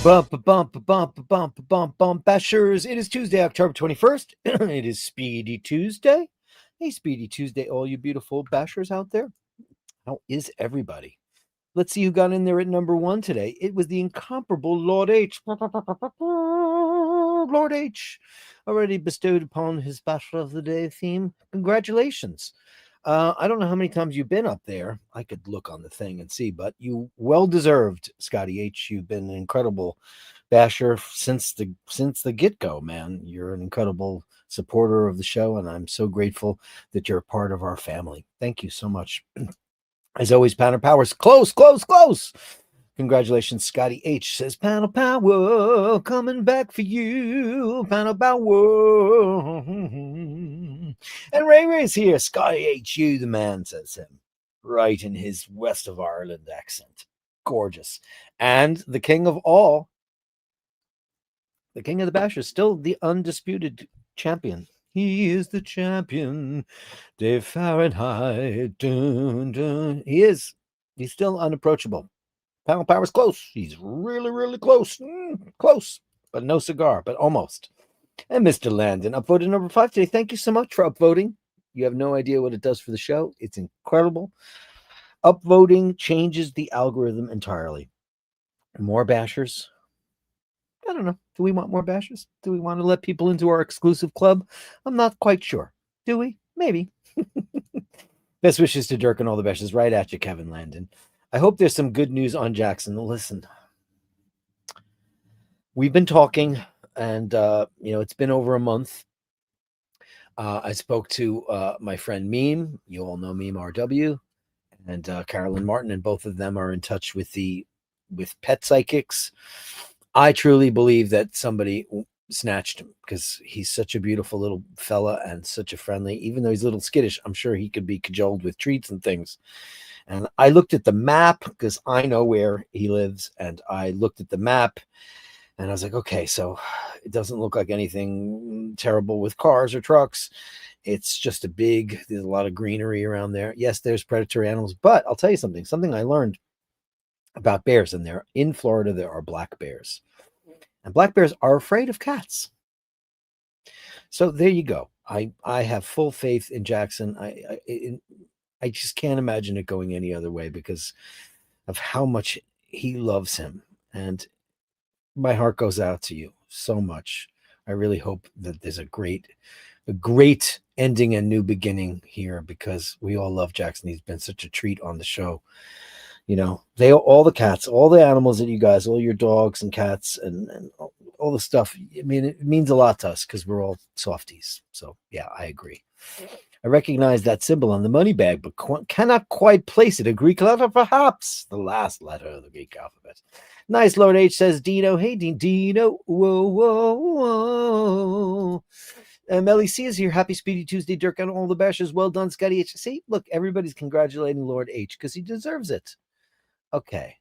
Bump, Bashers. It is Tuesday, October 21st. It is Speedy Tuesday. Hey, Speedy Tuesday, all you beautiful Bashers out there. How is everybody? Let's see who got in there at number one today. It was the incomparable Lord H. Lord H. Already bestowed upon his Bachelor of the Day theme. Congratulations. I don't know how many times you've been up there. I could look on the thing and see, but you well deserved, Scotty H. You've been an incredible basher since the get-go, man. You're an incredible supporter of the show, and I'm so grateful that you're a part of our family. Thank you so much. As always, Panel Powers, close. Congratulations, Scotty H. Says, Panel Power, coming back for you. Panel Power. And Ray Ray's here. Scotty H, you the man, says him. Right in his West of Ireland accent. Gorgeous. And the king of all, the king of the Bashers, still the undisputed champion. He is the champion. Dave Fahrenheit. Dun, dun. He is. He's still unapproachable. Panel Power's close. He's really close. Close. But no cigar, but almost. And Mr. Landon, upvoted number 5 today. Thank you so much for upvoting. You have no idea what it does for the show. It's incredible. Upvoting changes the algorithm entirely. More Bashers. I don't know. Do we want more Bashers? Do we want to let people into our exclusive club? I'm not quite sure. Do we? Maybe. Best wishes to Dirk and all the Bashers. Right at you, Kevin Landon. I hope there's some good news on Jackson. Listen, we've been talking, and it's been over a month. I spoke to my friend Meme. You all know Meme RW, and Carolyn Martin, and both of them are in touch with pet psychics. I truly believe that somebody snatched him because he's such a beautiful little fella and such a friendly. Even though he's a little skittish, I'm sure he could be cajoled with treats and things. And I looked at the map because I know where he lives, and I looked at the map and I was like, okay, so it doesn't look like anything terrible with cars or trucks. It's just there's a lot of greenery around there. Yes, there's predatory animals, but I'll tell you something I learned about bears, and in Florida, there are black bears, and black bears are afraid of cats. So there you go. I have full faith in Jackson. I just can't imagine it going any other way because of how much he loves him. And my heart goes out to you so much. I really hope that there's a great ending and new beginning here because we all love Jackson. He's been such a treat on the show. All the cats, all the animals that you guys, all your dogs and cats and all the stuff. I mean, it means a lot to us because we're all softies. So yeah, I agree. I recognize that symbol on the money bag, but cannot quite place it. A Greek letter, perhaps. The last letter of the Greek alphabet. Nice, Lord H says Dino. Hey, Dino. Whoa. Melly C is here. Happy Speedy Tuesday, Dirk, and all the Bashers. Well done, Scotty H. See, look, everybody's congratulating Lord H because he deserves it. Okay.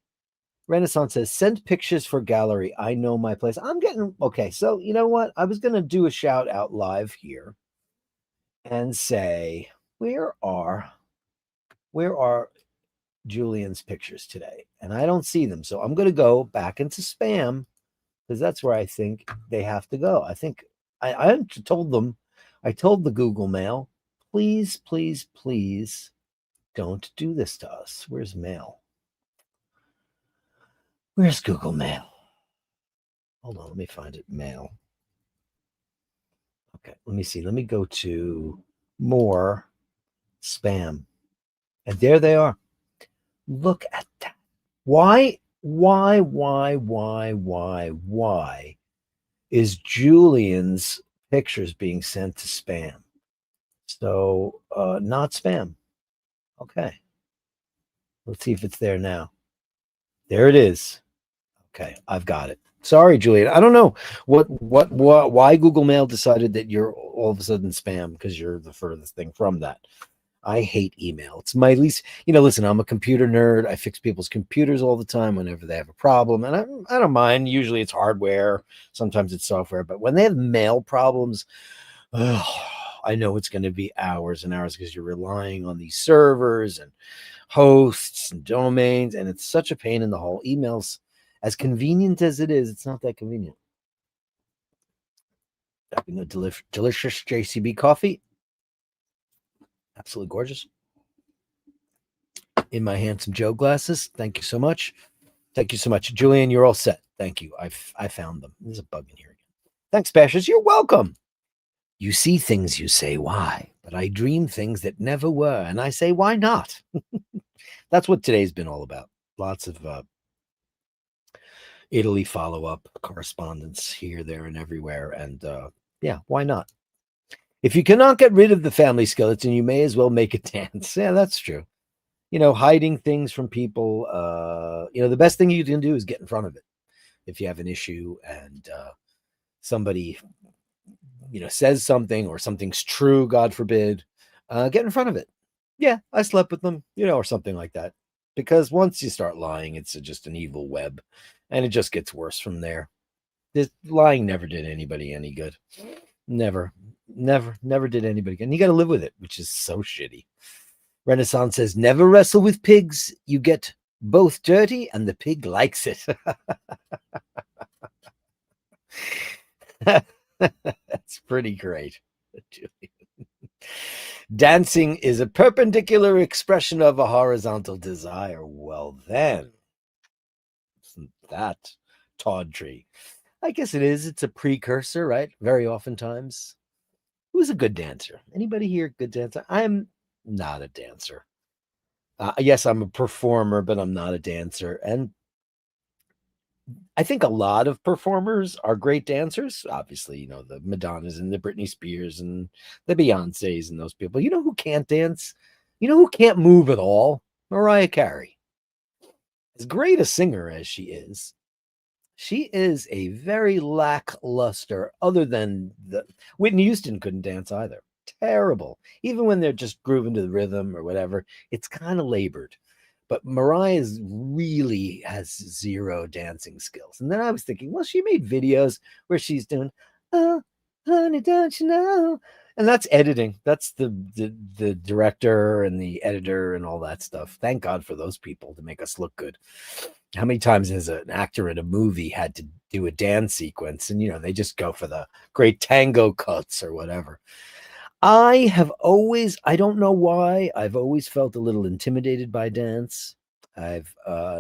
Renaissance says, send pictures for gallery. I know my place. Okay, so you know what? I was going to do a shout out live here and say, where are Julian's pictures today? And I don't see them. So I'm going to go back into spam because that's where I think they have to go. I think I told them, I told the Google Mail, please don't do this to us. Where's mail? Where's Google Mail? Hold on, let me find it. Mail. Okay, let me see. Let me go to more spam. And there they are. Look at that. Why is Julian's pictures being sent to spam? So, not spam. Okay. Let's see if it's there now. There it is. Okay, I've got it. Sorry, Julian. I don't know why Google Mail decided that you're all of a sudden spam because you're the furthest thing from that. I hate email. It's my least, listen, I'm a computer nerd. I fix people's computers all the time whenever they have a problem. And I don't mind. Usually it's hardware. Sometimes it's software. But when they have mail problems, I know it's going to be hours and hours because you're relying on these servers and hosts and domains, and it's such a pain in the whole. Emails, as convenient as it is, it's not that convenient. Having a delicious JCB coffee, absolutely gorgeous. In my handsome Joe glasses. Thank you so much. Thank you so much, Julian. You're all set. Thank you. I found them. There's a bug in here again. Thanks, Bashers. You're welcome. You see things, you say, why? But I dream things that never were, and I say, why not? That's what today's been all about. Lots of Italy follow-up correspondence here, there, and everywhere. And yeah, why not? If you cannot get rid of the family skeleton, you may as well make it dance. Yeah, that's true. Hiding things from people, the best thing you can do is get in front of it. If you have an issue and somebody, says something or something's true, God forbid, get in front of it. Yeah, I slept with them, or something like that. Because once you start lying, it's just an evil web, and it just gets worse from there. This lying never did anybody any good. Never did anybody good. And you got to live with it, which is so shitty. Renaissance says, never wrestle with pigs. You get both dirty and the pig likes it. That's pretty great. Dancing is a perpendicular expression of a horizontal desire. Well, then, isn't that tawdry? I guess it is. It's a precursor, right? Very oftentimes. Who's a good dancer? Anybody here good dancer? I'm not a dancer. Yes, I'm a performer, but I'm not a dancer. And I think a lot of performers are great dancers. Obviously, the Madonnas and the Britney Spears and the Beyoncés and those people. You know who can't dance? You know who can't move at all? Mariah Carey. As great a singer as she is a very lackluster, other than Whitney Houston couldn't dance either. Terrible. Even when they're just grooving to the rhythm or whatever, it's kind of labored. But Mariah really has zero dancing skills. And then I was thinking, well, she made videos where she's doing, oh, honey, don't you know? And that's editing. That's the director and the editor and all that stuff. Thank God for those people to make us look good. How many times has an actor in a movie had to do a dance sequence and, they just go for the great tango cuts or whatever. I don't know why, I've always felt a little intimidated by dance. I've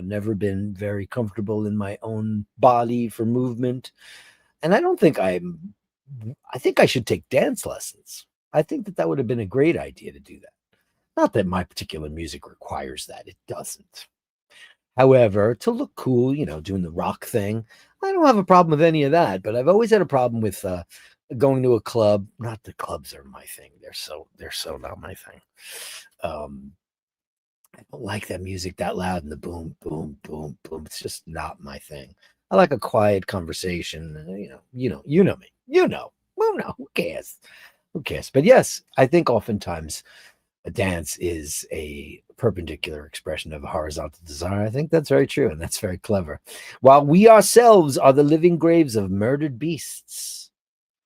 never been very comfortable in my own body for movement. And I think I should take dance lessons. I think that would have been a great idea to do that. Not that my particular music requires that. It doesn't. However, to look cool, doing the rock thing, I don't have a problem with any of that. But I've always had a problem with going to a club. Not the clubs are my thing. They're so not my thing. I don't like that music that loud and the boom, boom, boom, boom. It's just not my thing. I like a quiet conversation. You know me. Well, no, who cares? Who cares? But yes, I think oftentimes a dance is a perpendicular expression of a horizontal desire. I think that's very true, and that's very clever. While we ourselves are the living graves of murdered beasts,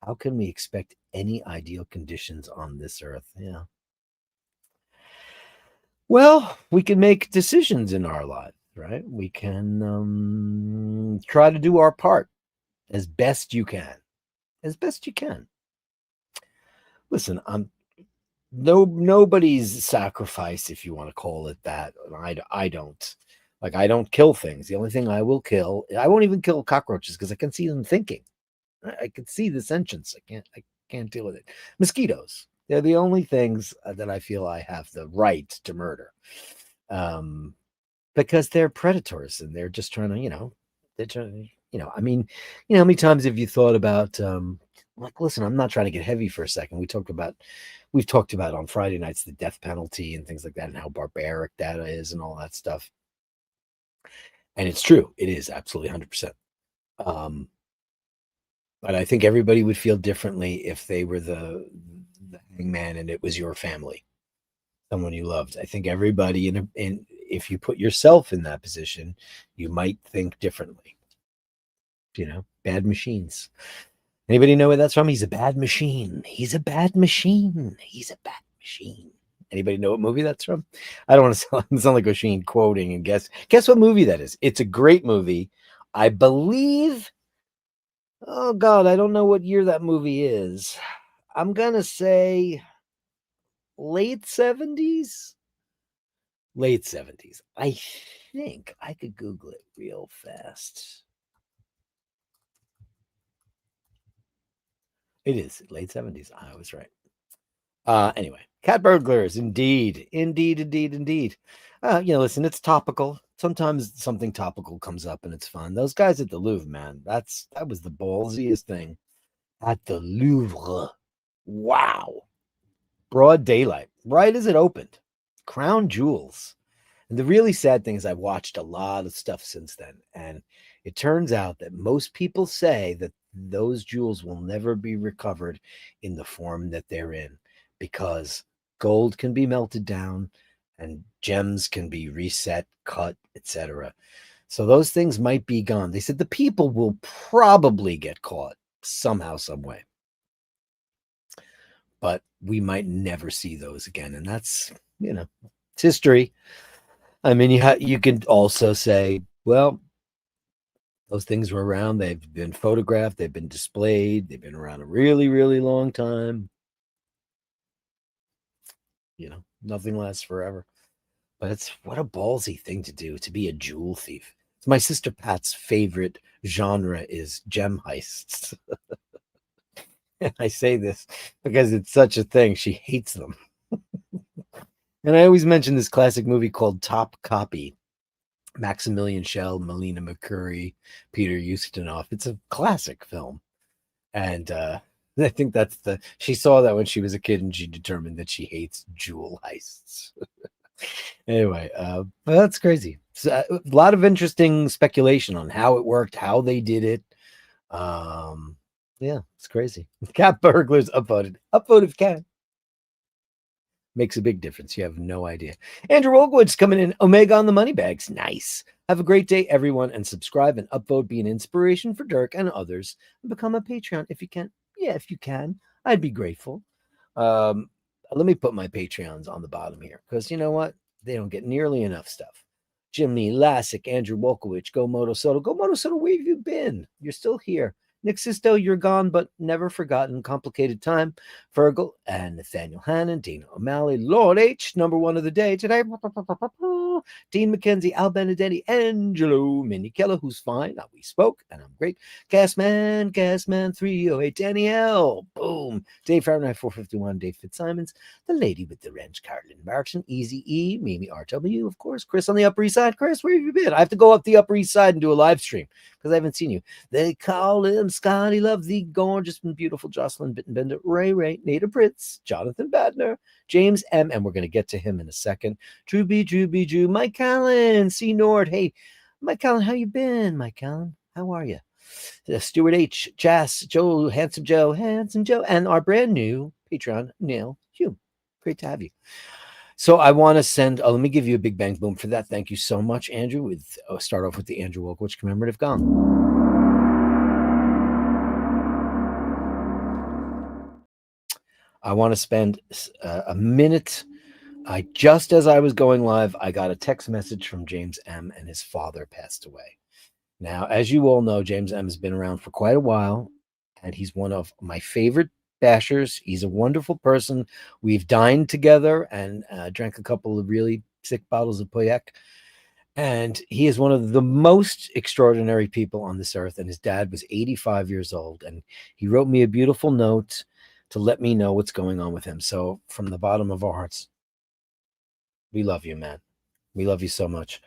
how can we expect any ideal conditions on this earth? Yeah. Well, we can make decisions in our lives, right? We can try to do our part as best you can. As best you can. Listen, nobody's sacrifice, if you want to call it that. I don't. Like, I don't kill things. The only thing I will kill, I won't even kill cockroaches because I can see them thinking. I can see the sentience. I can't deal with it. Mosquitoes. They're the only things that I feel I have the right to murder. Because they're predators and they're just trying to, they're trying to, I mean, how many times have you thought about, listen, I'm not trying to get heavy for a second. We've talked about on Friday nights the death penalty and things like that and how barbaric that is and all that stuff. And it's true. It is absolutely 100%. But I think everybody would feel differently if they were the hangman and it was your family, someone you loved. I think everybody, if you put yourself in that position, you might think differently. Bad machines. Anybody know where that's from? He's a bad machine. He's a bad machine. He's a bad machine. Anybody know what movie that's from? I don't want to sound like O'Sheen quoting and guess what movie that is. It's a great movie. I believe. Oh God, I don't know what year that movie is. I'm gonna say late 70s. Late 70s. I think I could Google it real fast. It is late 70s. I was right. Anyway, cat burglars, indeed. Listen, it's topical. Sometimes something topical comes up and it's fun. Those guys at the Louvre, man, that was the ballsiest thing. At the Louvre. Wow. Broad daylight, right as it opened. Crown jewels. And the really sad thing is I've watched a lot of stuff since then. And it turns out that most people say that those jewels will never be recovered in the form that they're in because gold can be melted down and gems can be reset, cut, etc. So those things might be gone. They said the people will probably get caught somehow, some way. But we might never see those again. And that's, it's history. I mean, you can also say, well, those things were around. They've been photographed. They've been displayed. They've been around a really, really long time. Nothing lasts forever. But it's what a ballsy thing to do, to be a jewel thief. My sister Pat's favorite genre is gem heists. I say this because it's such a thing. She hates them. And I always mention this classic movie called Top Copy. Maximilian Schell, Melina McCurry, Peter Ustinov. It's a classic film. And I think she saw that when she was a kid and she determined that she hates jewel heists. Anyway, that's crazy. So, a lot of interesting speculation on how it worked, how they did it. Yeah, it's crazy. Cat burglars upvoted. Upvoted cat. Makes a big difference. You have no idea. Andrew Olgwood's coming in. Omega on the money bags. Nice. Have a great day, everyone, and subscribe and upvote. Be an inspiration for Dirk and others. And become a Patreon if you can. Yeah, if you can. I'd be grateful. Let me put my Patreons on the bottom here because you know what? They don't get nearly enough stuff. Jimmy Lassick, Andrew Wolkowicz, Go Moto Soto. Go Moto Soto, where have you been? You're still here. Nick Sisto, you're gone, but never forgotten. Complicated Time, Fergal, and Nathaniel Hannon, Dana O'Malley, Lord H, number one of the day today. Dean McKenzie, Al Benedetti, Angelo Minichella, who's fine. Now we spoke, and I'm great. Gasman 308, Danielle, boom. Dave Fahrenheit 451, Dave Fitzsimons, the lady with the wrench, Carolyn Markson, Easy E, Mimi RW, of course, Chris on the Upper East Side. Chris, where have you been? I have to go up the Upper East Side and do a live stream because I haven't seen you. They call him Scotty Love, the gorgeous and beautiful Jocelyn Bittenbender, Ray, Nada Pritz, Jonathan Badner, James M, and we're going to get to him in a second. Drew B, Mike Allen, C Nord. Hey, Mike Allen, how you been? Mike Allen, how are you? Stuart H, Jas, Joe, Handsome Joe, and our brand new Patreon, Neil Hume. Great to have you. So I want to send, let me give you a big bang boom for that. Thank you so much, Andrew. Start off with the Andrew Wolkowicz commemorative gong. I want to spend a minute. Just as I was going live, I got a text message from James M, and his father passed away. Now, as you all know, James M has been around for quite a while, and he's one of my favorite bashers. He's a wonderful person. We've dined together and drank a couple of really sick bottles of Poyak. And he is one of the most extraordinary people on this earth. And his dad was 85 years old. And he wrote me a beautiful note to let me know what's going on with him. So from the bottom of our hearts, we love you, man. We love you so much.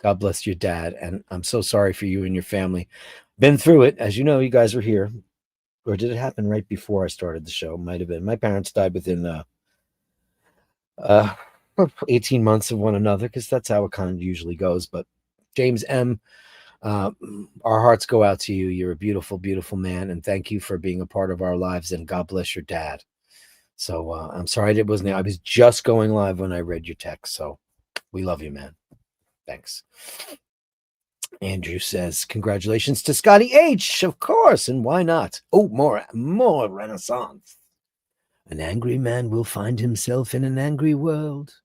God bless your dad. And I'm so sorry for you and your family. Been through it. As you know, you guys were here. Or did it happen right before I started the show? Might have been. My parents died within 18 months of one another, because that's how it kind of usually goes. But James M, our hearts go out to you. You're a beautiful, beautiful man. And thank you for being a part of our lives. And God bless your dad. So I'm sorry it wasn't. I was just going live when I read your text. So we love you, man. Thanks. Andrew says, congratulations to Scotty H, of course, and why not? Oh, more Renaissance. An angry man will find himself in an angry world,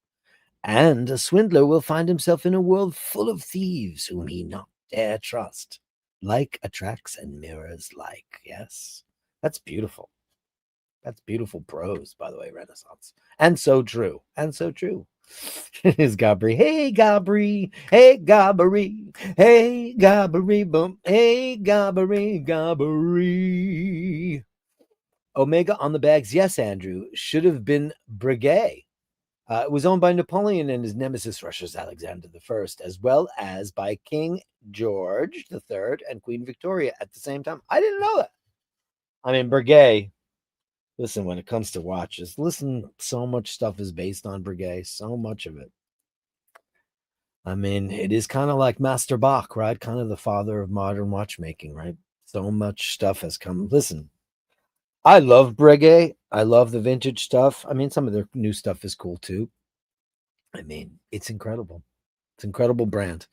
and a swindler will find himself in a world full of thieves whom he not dare trust. Like attracts and mirrors like. Yes, that's beautiful. That's beautiful prose, by the way, Renaissance. And so true. And so true. Is Gabri. Hey, Gabri. Hey, Gabri. Hey, Gabri. Boom. Hey, Gabri. Gabri. Omega on the bags. Yes, Andrew. Should have been Breguet. It was owned by Napoleon and his nemesis, Russia's Alexander I, as well as by King George III and Queen Victoria at the same time. I didn't know that. I mean, Breguet. Listen, when it comes to watches, listen, so much stuff is based on Breguet, so much of it. I mean, it is kind of like Master Bach, right? Kind of the father of modern watchmaking, right? So much stuff has come. Listen, I love Breguet. I love the vintage stuff. I mean, some of their new stuff is cool too. I mean, it's incredible. It's an incredible brand.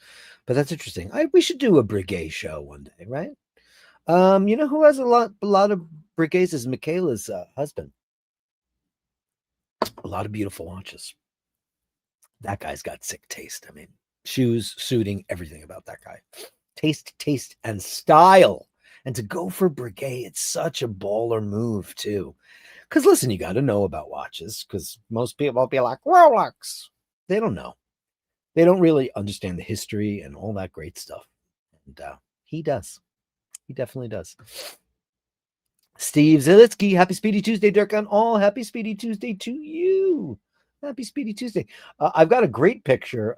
But that's interesting. We should do a Breguet show one day, right? You know who has a lot of Breguets is Michaela's husband. A lot of beautiful watches. That guy's got sick taste. I mean, shoes, suiting, everything about that guy. Taste, and style. And to go for Breguet, it's such a baller move, too. Because listen, you got to know about watches, because most people will be like, Rolex. They don't know. They don't really understand the history and all that great stuff. And he does. He definitely does. Steve Zilitsky, happy Speedy Tuesday, Dirk, on all. Happy Speedy Tuesday to you. Happy Speedy Tuesday. I've got a great picture.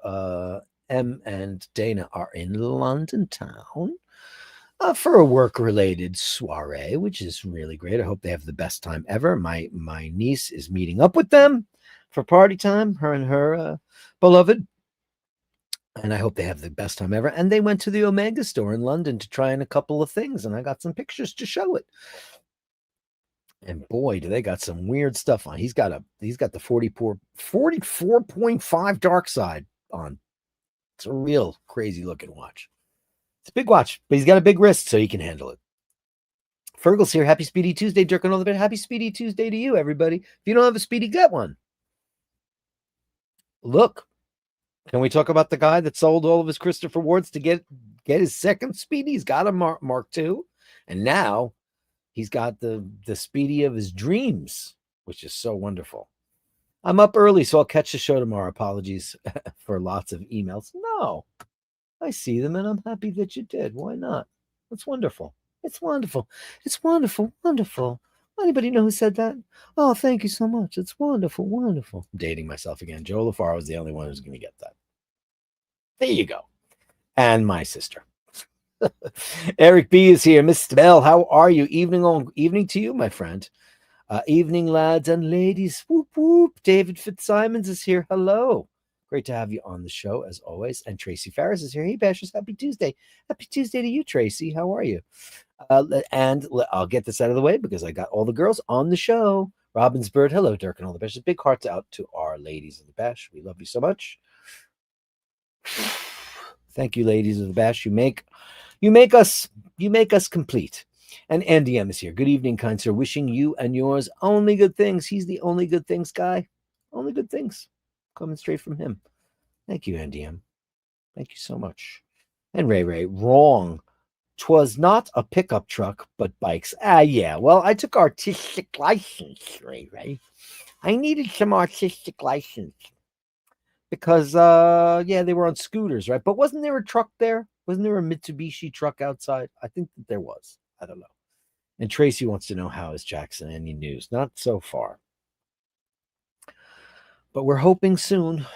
Em and Dana are in London town for a work-related soiree, which is really great. I hope they have the best time ever. My niece is meeting up with them for party time, her and her beloved. And I hope they have the best time ever. And they went to the Omega store in London to try on a couple of things, and I got some pictures to show it. And boy, do they got some weird stuff on. He's got the 44.5 dark side on. It's a real crazy looking watch. It's a big watch, but he's got a big wrist, so he can handle it. Fergal's here. Happy Speedy Tuesday, Dirk, and all the bit. Happy Speedy Tuesday to you, everybody. If you don't have a Speedy, get one. Look, can we talk about the guy that sold all of his Christopher Wards to get his second Speedy? He's got a Mark II, and now he's got the Speedy of his dreams, which is so wonderful. I'm up early, so I'll catch the show tomorrow. Apologies for lots of emails. No, I see them, and I'm happy that you did. Why not? It's wonderful. It's wonderful. It's wonderful. Wonderful. Anybody know who said that? Oh, thank you so much. It's wonderful. Wonderful. I'm dating myself again. Joe LaFaro was the only one who's going to get that. There you go. And my sister. Eric B is here. Mr. Bell, how are you? Evening to you, my friend. Evening, lads and ladies. Whoop, whoop. David Fitzsimons is here. Hello. Great to have you on the show, as always. And Tracy Farris is here. Hey, Bashers, happy Tuesday. Happy Tuesday to you, Tracy. How are you? And I'll get this out of the way because I got all the girls on the show. Robin's Bird, hello, Dirk, and all the Bashers. Big hearts out to our ladies of the Bash. We love you so much. Thank you, ladies of the Bash. You make us complete. And Andy M is here. Good evening, kind sir. Wishing you and yours only good things. He's the only good things guy. Only good things coming straight from him. Thank you, Andy M. Thank you so much. And Ray, wrong. 'Twas not a pickup truck, but bikes. Yeah. Well, I took artistic license, Ray. I needed some artistic license because, they were on scooters, right? But wasn't there a truck there? Wasn't there a Mitsubishi truck outside? I think that there was. I don't know. And Tracy wants to know, how is Jackson? Any news? Not so far. But we're hoping soon.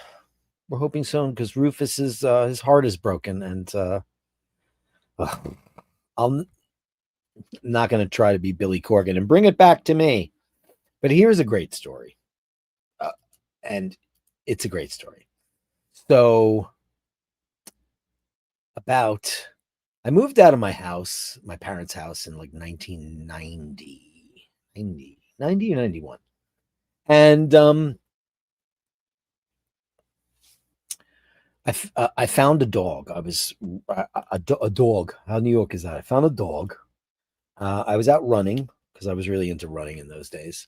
We're hoping soon because Rufus is his heart is broken, and I'm not going to try to be Billy Corgan and bring it back to me. But here's a great story, and it's a great story. So I moved out of my house, my parents' house, in like 1990 or 91. And I found a dog. I was a dog. How New York is that? I found a dog. I was out running because I was really into running in those days,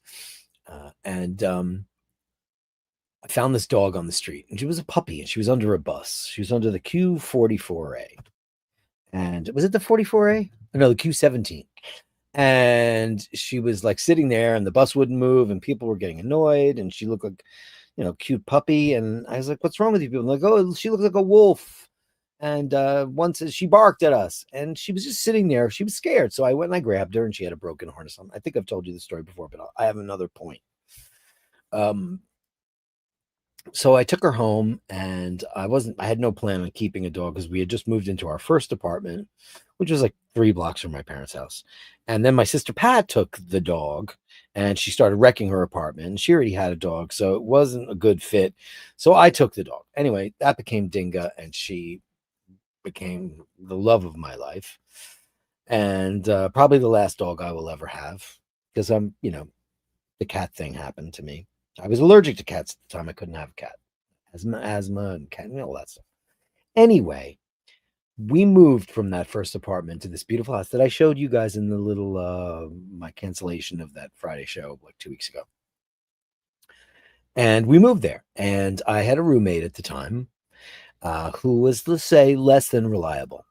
and I found this dog on the street, and she was a puppy, and she was under a bus. She was under the Q44A, and was it the 44A? No, the Q17. And she was like sitting there, and the bus wouldn't move, and people were getting annoyed, and she looked like, cute puppy. And I was like, "What's wrong with you people?" And like, "Oh, she looked like a wolf." And once she barked at us, and she was just sitting there. She was scared, so I went and I grabbed her, and she had a broken harness on. I think I've told you the story before, but I have another point. Um, so I took her home, and I had no plan on keeping a dog because we had just moved into our first apartment, which was like 3 blocks from my parents' house. And then my sister Pat took the dog, and she started wrecking her apartment, and she already had a dog, so it wasn't a good fit. So I took the dog. Anyway, that became Dinga, and she became the love of my life, and probably the last dog I will ever have, because the cat thing happened to me. I was allergic to cats at the time. I couldn't have a cat. Asthma and cat, all that stuff. Anyway, we moved from that first apartment to this beautiful house that I showed you guys in the little my cancellation of that Friday show like 2 weeks ago. And we moved there, and I had a roommate at the time who was, let's say, less than reliable.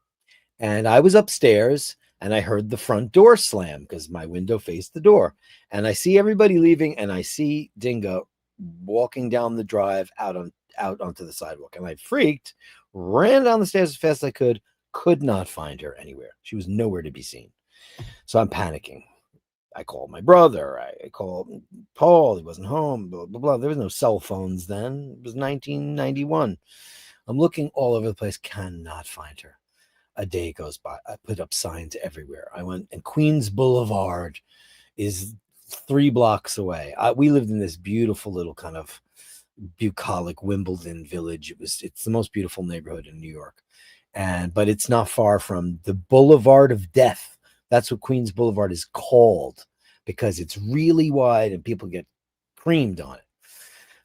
And I was upstairs, and I heard the front door slam because my window faced the door. And I see everybody leaving, and I see Dingo walking down the drive out onto the sidewalk. And I freaked, ran down the stairs as fast as I could not find her anywhere. She was nowhere to be seen. So I'm panicking. I called my brother. I called Paul. He wasn't home. Blah, blah, blah. There was no cell phones then. It was 1991. I'm looking all over the place. Cannot find her. A day goes by. I put up signs everywhere. I went, and Queens Boulevard is 3 blocks away. We lived in this beautiful little kind of bucolic Wimbledon village. It's the most beautiful neighborhood in New York. But it's not far from the Boulevard of Death. That's what Queens Boulevard is called, because it's really wide and people get creamed on it.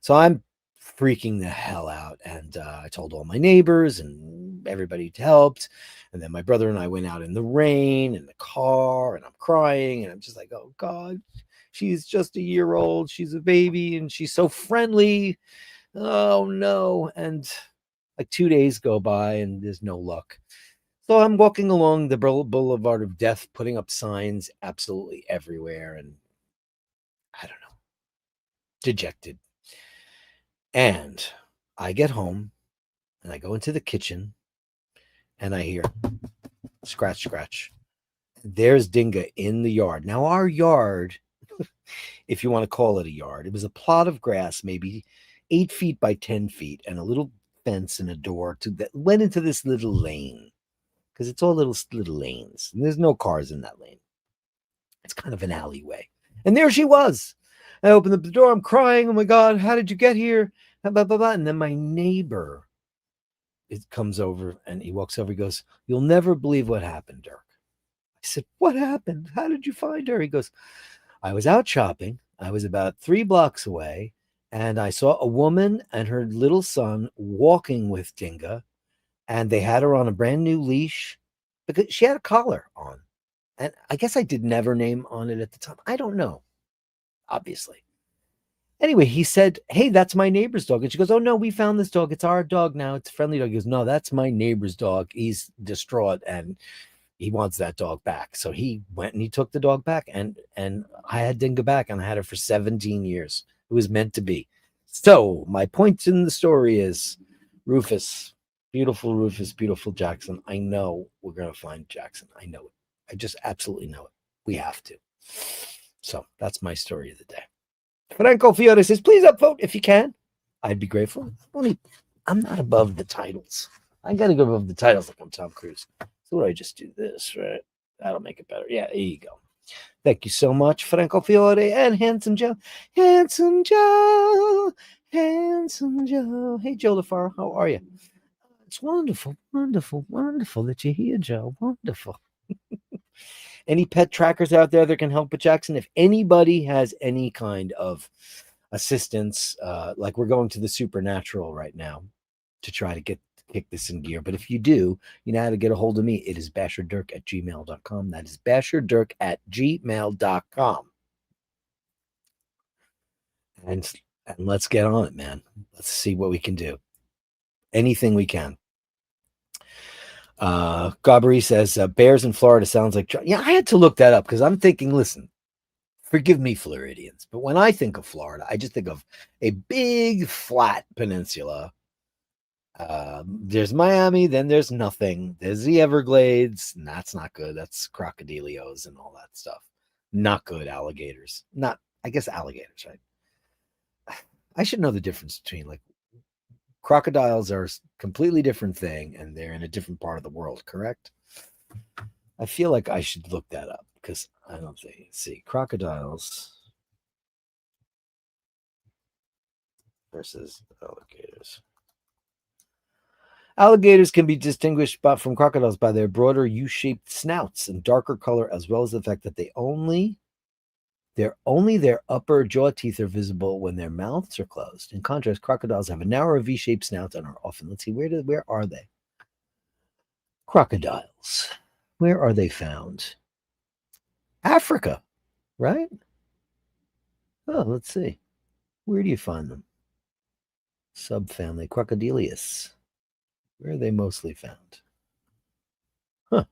So I'm freaking the hell out, and I told all my neighbors, and everybody helped. And then my brother and I went out in the rain in the car, and I'm crying, and I'm just like, oh God, she's just a year old, she's a baby, and she's so friendly. Oh no. And like 2 days go by, and there's no luck. So I'm walking along the Boulevard of Death, putting up signs absolutely everywhere, and I don't know, dejected. And I get home, and I go into the kitchen, and I hear scratch, scratch. There's Dinga in the yard. Now, our yard, if you want to call it a yard, it was a plot of grass, maybe 8 feet by 10 feet, and a little fence and a door that went into this little lane, because it's all little lanes, and there's no cars in that lane. It's kind of an alleyway. And there she was. I opened up the door. I'm crying. Oh my God, how did you get here? Blah, blah, blah. And then my neighbor, it comes over, and he walks over. He goes, "You'll never believe what happened, Dirk." I said, "What happened? How did you find her?" He goes, "I was out shopping. I was about 3 blocks away, and I saw a woman and her little son walking with Dinga, and they had her on a brand new leash because she had a collar on. And I guess I didn't have her name on it at the time. I don't know, obviously. Anyway, he said, "Hey, that's my neighbor's dog." And she goes, "Oh, no, we found this dog. It's our dog now. It's a friendly dog." He goes, "No, that's my neighbor's dog. He's distraught, and he wants that dog back." So he went and he took the dog back, and I had Dinga back, and I had her for 17 years. It was meant to be. So my point in the story is Rufus, beautiful Jackson. I know we're going to find Jackson. I know it. I just absolutely know it. We have to. So that's my story of the day. Franco Fiore says, "Please upvote if you can." I'd be grateful. I'm not above the titles. I got to go above the titles like I'm Tom Cruise. So what do I just do this, right? That'll make it better. Yeah, there you go. Thank you so much, Franco Fiore and Handsome Joe. Handsome Joe. Handsome Joe. Hey, Joe LaFaro, how are you? It's wonderful that you're here, Joe. Wonderful. Any pet trackers out there that can help with Jackson? If anybody has any kind of assistance, like we're going to the Supernatural right now to try to get kick this in gear. But if you do, you know how to get a hold of me. It is basherdirk@gmail.com. That is basherdirk@gmail.com. And let's get on it, man. Let's see what we can do. Anything we can. Gabri says bears in Florida sounds like. Yeah, I had to look that up because I'm thinking, listen, forgive me, Floridians, but when I think of Florida, I just think of a big flat peninsula. There's Miami, then there's nothing. There's the Everglades, and that's not good. That's crocodilios and all that stuff. Not good. Alligators. Not, I guess, alligators, right? I should know the difference between, like, crocodiles are a completely different thing, and they're in a different part of the world, correct? I feel like I should look that up because I don't think. See, crocodiles versus alligators. Alligators can be distinguished from crocodiles by their broader U-shaped snouts and darker color, as well as the fact that their upper jaw teeth are visible when their mouths are closed. In contrast, crocodiles have a narrower V-shaped snout and are often, let's see, where are they? Crocodiles. Where are they found? Africa, right? Oh, let's see. Where do you find them? Subfamily Crocodilius. Where are they mostly found? Huh.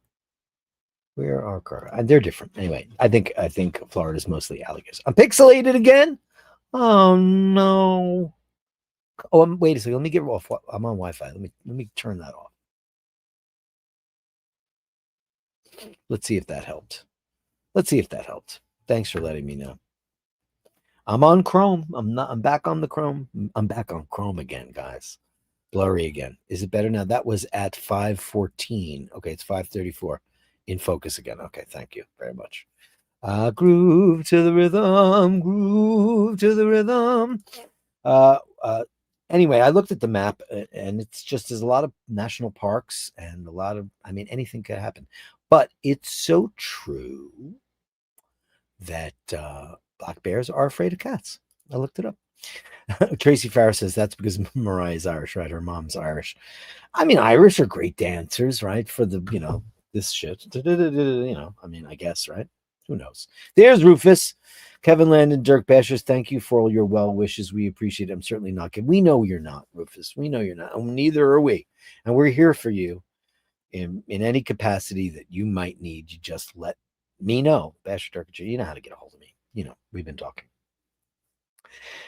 Where are crocodiles? They're different. Anyway, I think Florida's mostly alligators. I'm pixelated again. Oh no. Oh, wait a second. Let me get off. I'm on Wi-Fi. Let me turn that off. Let's see if that helped. Thanks for letting me know. I'm on Chrome. I'm back on the Chrome. I'm back on Chrome again, guys. Blurry again. Is it better now? That was at 5:14. Okay, it's 5:34. In focus again. Okay, thank you very much. Groove to the rhythm. Groove to the rhythm. Anyway, I looked at the map, and it's just there's a lot of national parks and a lot of, I mean, anything could happen. But it's so true that black bears are afraid of cats. I looked it up. Tracy Farrar says that's because Mariah's Irish, right? Her mom's Irish. I mean, Irish are great dancers, right? For the, this shit. I mean, I guess, right? Who knows? There's Rufus. Kevin Landon, Dirk Bashers, thank you for all your well wishes. We appreciate it. I'm certainly not kidding. We know you're not, Rufus. We know you're not. And neither are we. And we're here for you in any capacity that you might need. You just let me know. Basherdirk, you know how to get a hold of me. We've been talking.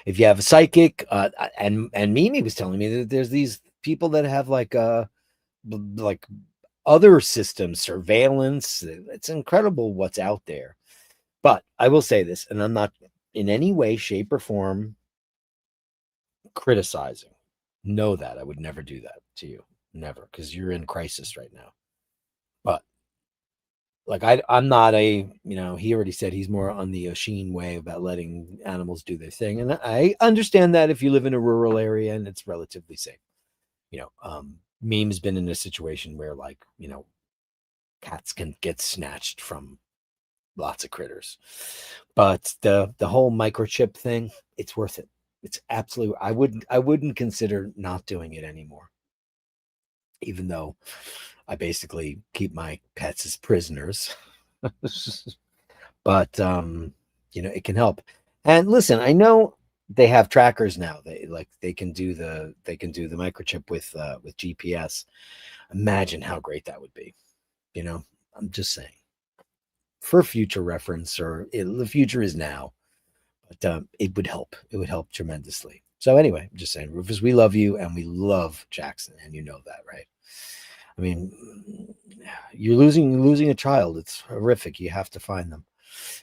If you have a psychic, and Mimi was telling me that there's these people that have like other systems, surveillance. It's incredible what's out there. But I will say this, and I'm not in any way, shape, or form criticizing. Know that I would never do that to you. Never, because you're in crisis right now. But like I'm not he already said he's more on the Oshin way about letting animals do their thing. And I understand that if you live in a rural area and it's relatively safe. Meme's been in a situation where cats can get snatched from lots of critters. But the whole microchip thing, it's worth it. It's absolutely, I wouldn't consider not doing it anymore. Even though I basically keep my pets as prisoners. But it can help. And listen, I know they have trackers now. They can do the microchip with GPS. Imagine how great that would be. I'm just saying. For future reference, or the future is now. But it would help. It would help tremendously. So anyway, I'm just saying, Rufus, we love you and we love Jackson, and you know that, right? I mean, you're losing a child. It's horrific. You have to find them.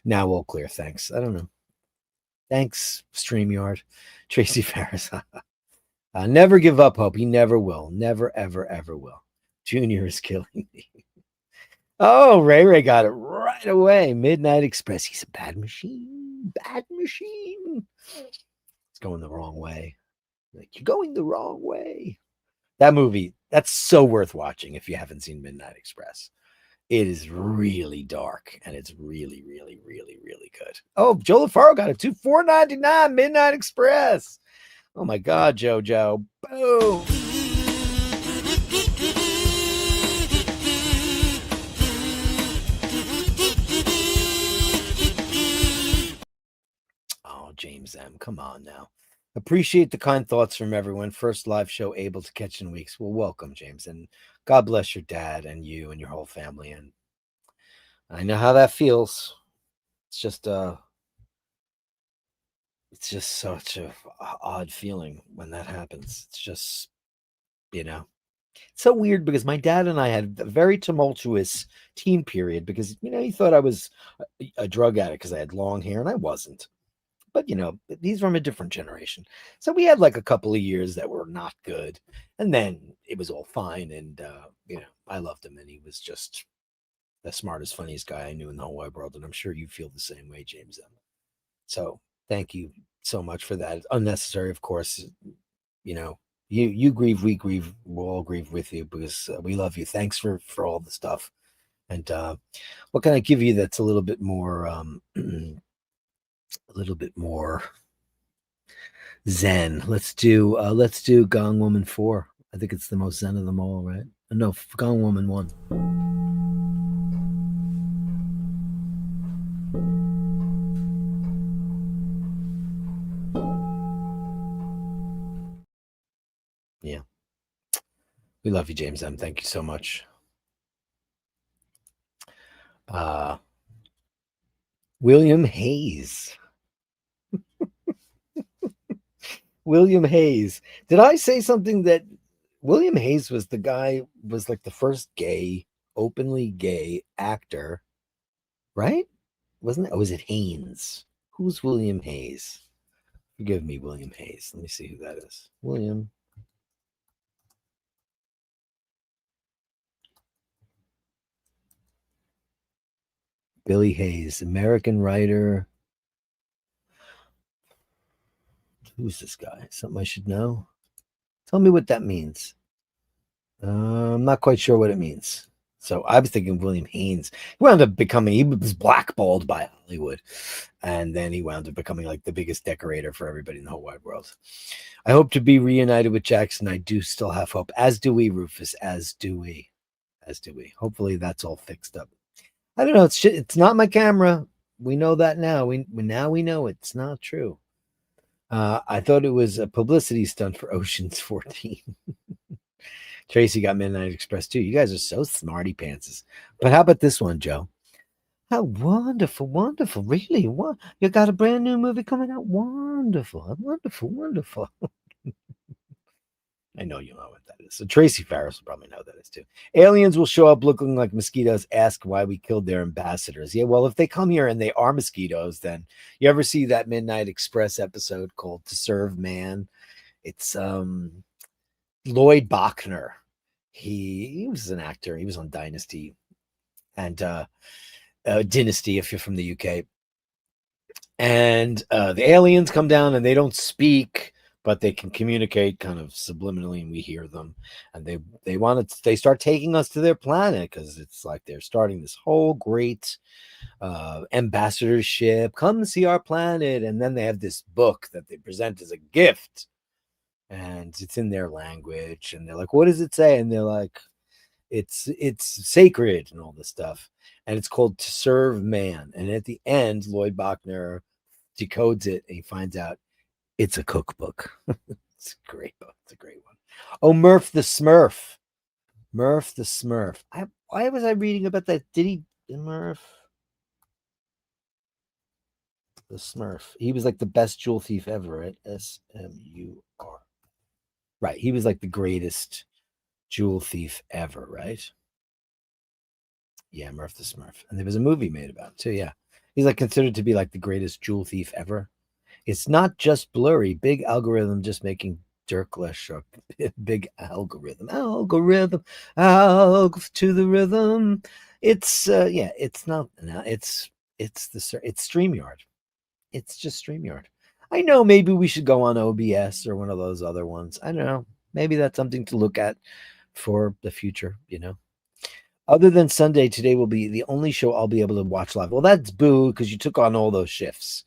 Now all clear. Thanks. I don't know. Thanks, StreamYard. Tracy Ferris. Never give up hope. He never will. Never, ever, ever will. Junior is killing me. Oh, Ray got it right away. Midnight Express. He's a bad machine. Bad machine. It's going the wrong way. You're going the wrong way. That movie, that's so worth watching if you haven't seen Midnight Express. It is really dark, and it's really, really, really, really good. Oh, Joe LaFaro got it too. $4.99 Midnight Express. Oh my God, JoJo. Boom. James M. Come on now. Appreciate the kind thoughts from everyone. First live show able to catch in weeks. Well, welcome, James, and God bless your dad and you and your whole family. And I know how that feels. It's just such a odd feeling when that happens. It's just, it's so weird because my dad and I had a very tumultuous teen period because, he thought I was a drug addict because I had long hair and I wasn't. But, he's from a different generation. So we had like a couple of years that were not good. And then it was all fine. And, I loved him. And he was just the smartest, funniest guy I knew in the whole wide world. And I'm sure you feel the same way, James M. So thank you so much for that. It's unnecessary, of course. You grieve, we grieve, we'll all grieve with you because we love you. Thanks for all the stuff. And what can I give you that's a little bit more zen? Let's do Gong Woman 4. I think it's the most zen of them all, right? No, Gong Woman 1. Yeah. We love you, James M. Thank you so much. William Hayes. William Hayes. Did I say something that William Hayes was like the first openly gay actor, right? Wasn't it? Or was it Haynes? Who's William Hayes? Forgive me, William Hayes. Let me see who that is. William. Billy Hayes, American writer. Who's this guy? Something I should know? Tell me what that means. I'm not quite sure what it means. So I was thinking William Haynes. He was blackballed by Hollywood. And then he wound up becoming like the biggest decorator for everybody in the whole wide world. I hope to be reunited with Jackson. I do still have hope. As do we, Rufus. As do we. Hopefully that's all fixed up. I don't know. It's not my camera. We know that now. We know it's not true. I thought it was a publicity stunt for Ocean's 14. Tracy got Midnight Express too. You guys are so smarty pantses. But how about this one, Joe? How wonderful, wonderful. Really? What? You got a brand new movie coming out? Wonderful, wonderful, wonderful. I know you know what that is. So Tracy Farris will probably know what that is too. Aliens will show up looking like mosquitoes, ask why we killed their ambassadors. Yeah, well, if they come here and they are mosquitoes, then you ever see that Midnight Express episode called To Serve Man? It's Lloyd Bachner. He was an actor. He was on Dynasty and Dynasty, if you're from the UK. And the aliens come down and they don't speak, but they can communicate kind of subliminally, and we hear them. And they start taking us to their planet because it's like they're starting this whole great ambassadorship. Come see our planet. And then they have this book that they present as a gift. And it's in their language. And they're like, what does it say? And they're like, it's sacred and all this stuff. And it's called To Serve Man. And at the end, Lloyd Bachner decodes it and he finds out it's a cookbook. It's a great book. It's a great one. Oh, Murph the Smurf. Murph the Smurf. Why was I reading about that? Murph the Smurf. He was like the best jewel thief ever, right? SMUR. Right. He was like the greatest jewel thief ever, right? Yeah, Murph the Smurf. And there was a movie made about it too. Yeah. He's like considered to be like the greatest jewel thief ever. It's not just blurry. Big algorithm just making Dirk less sharp. Big algorithm. Algorithm. Alg to the rhythm. It's it's not. It's StreamYard. It's just StreamYard. I know maybe we should go on OBS or one of those other ones. I don't know. Maybe that's something to look at for the future, Other than Sunday, today will be the only show I'll be able to watch live. Well, that's boo because you took on all those shifts.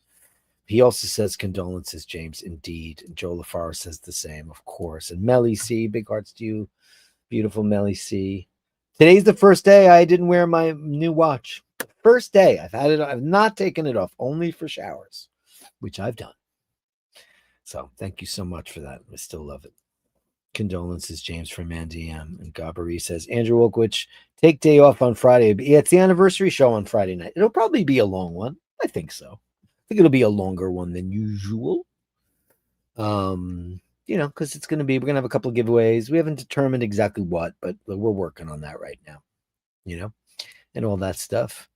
He also says condolences, James. Indeed. And Joe LaFaro says the same, of course. And Melly C, big hearts to you. Beautiful Melly C. Today's the first day I didn't wear my new watch. First day. I've not taken it off, only for showers, which I've done. So thank you so much for that. I still love it. Condolences, James from Mandy M. And Gabari says, Andrew Oakwich, take day off on Friday. Yeah, it's the anniversary show on Friday night. It'll probably be a long one. I think so. I think it'll be a longer one than usual. Because we're gonna have a couple of giveaways. We haven't determined exactly what, but we're working on that right now. And all that stuff.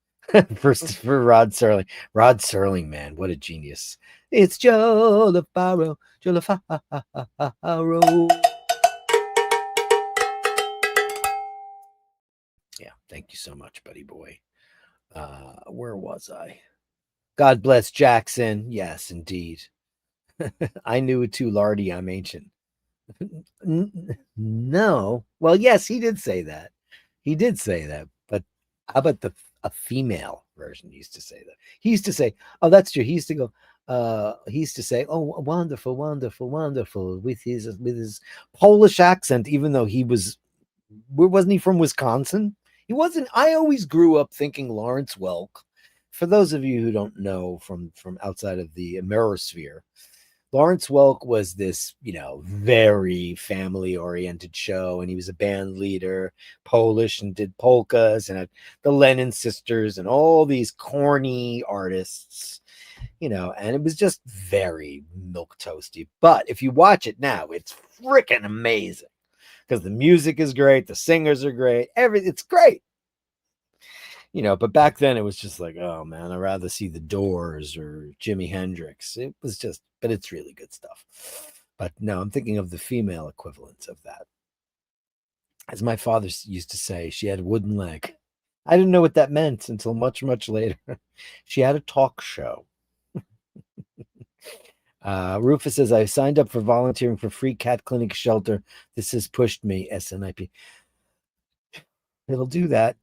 First for Rod Serling. Rod Serling, man, what a genius. It's Joe LaFaro. Joe LaFaro. Yeah, thank you so much, buddy boy. Where was I? God bless Jackson. Yes, indeed. I knew it too, Lardy. I'm ancient. No. Well, yes, he did say that. He did say that. But how about a female version used to say that? He used to say, oh, that's true. He used to go, he used to say, oh, wonderful, wonderful, wonderful, with his Polish accent, even though wasn't he from Wisconsin? He wasn't. I always grew up thinking Lawrence Welk. For those of you who don't know from outside of the mirror sphere, Lawrence Welk was this, very family oriented show, and he was a band leader, Polish, and did polkas, and had the Lennon sisters, and all these corny artists, and it was just very milk toasty. But if you watch it now, it's freaking amazing because the music is great, the singers are great, it's great. But back then it was just like, oh man, I'd rather see the Doors or Jimi Hendrix. It was just, but it's really good stuff. But no, I'm thinking of the female equivalent of that. As my father used to say, she had a wooden leg. I didn't know what that meant until much, much later. She had a talk show. Rufus says, I signed up for volunteering for free cat clinic shelter. This has pushed me, SNIP. It'll do that.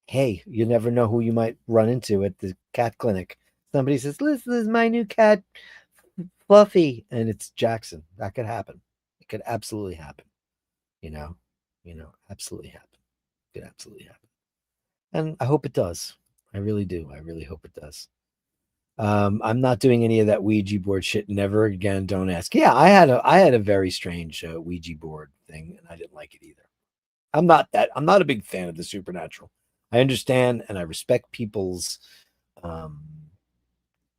Hey, you never know who you might run into at the cat clinic. Somebody says, this is my new cat, Fluffy, and it's Jackson. That could happen. It could absolutely happen. Absolutely happen. It could absolutely happen. And I hope it does. I really do. I really hope it does. I'm not doing any of that Ouija board shit. Never again. Don't ask. Yeah, I had a very strange Ouija board thing, and I didn't like it either. I'm not a big fan of the supernatural. I understand and I respect people's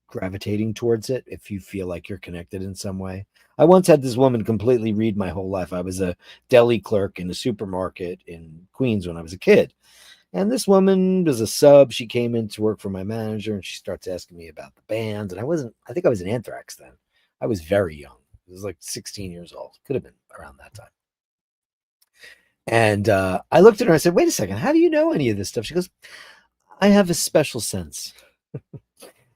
gravitating towards it if you feel like you're connected in some way. I once had this woman completely read my whole life. I was a deli clerk in a supermarket in Queens when I was a kid. And this woman was a sub. She came in to work for my manager, and she starts asking me about the band. And I think I was in Anthrax then. I was very young. I was like 16 years old. Could have been around that time. And I looked at her and I said, wait a second, how do you know any of this stuff? She goes, I have a special sense.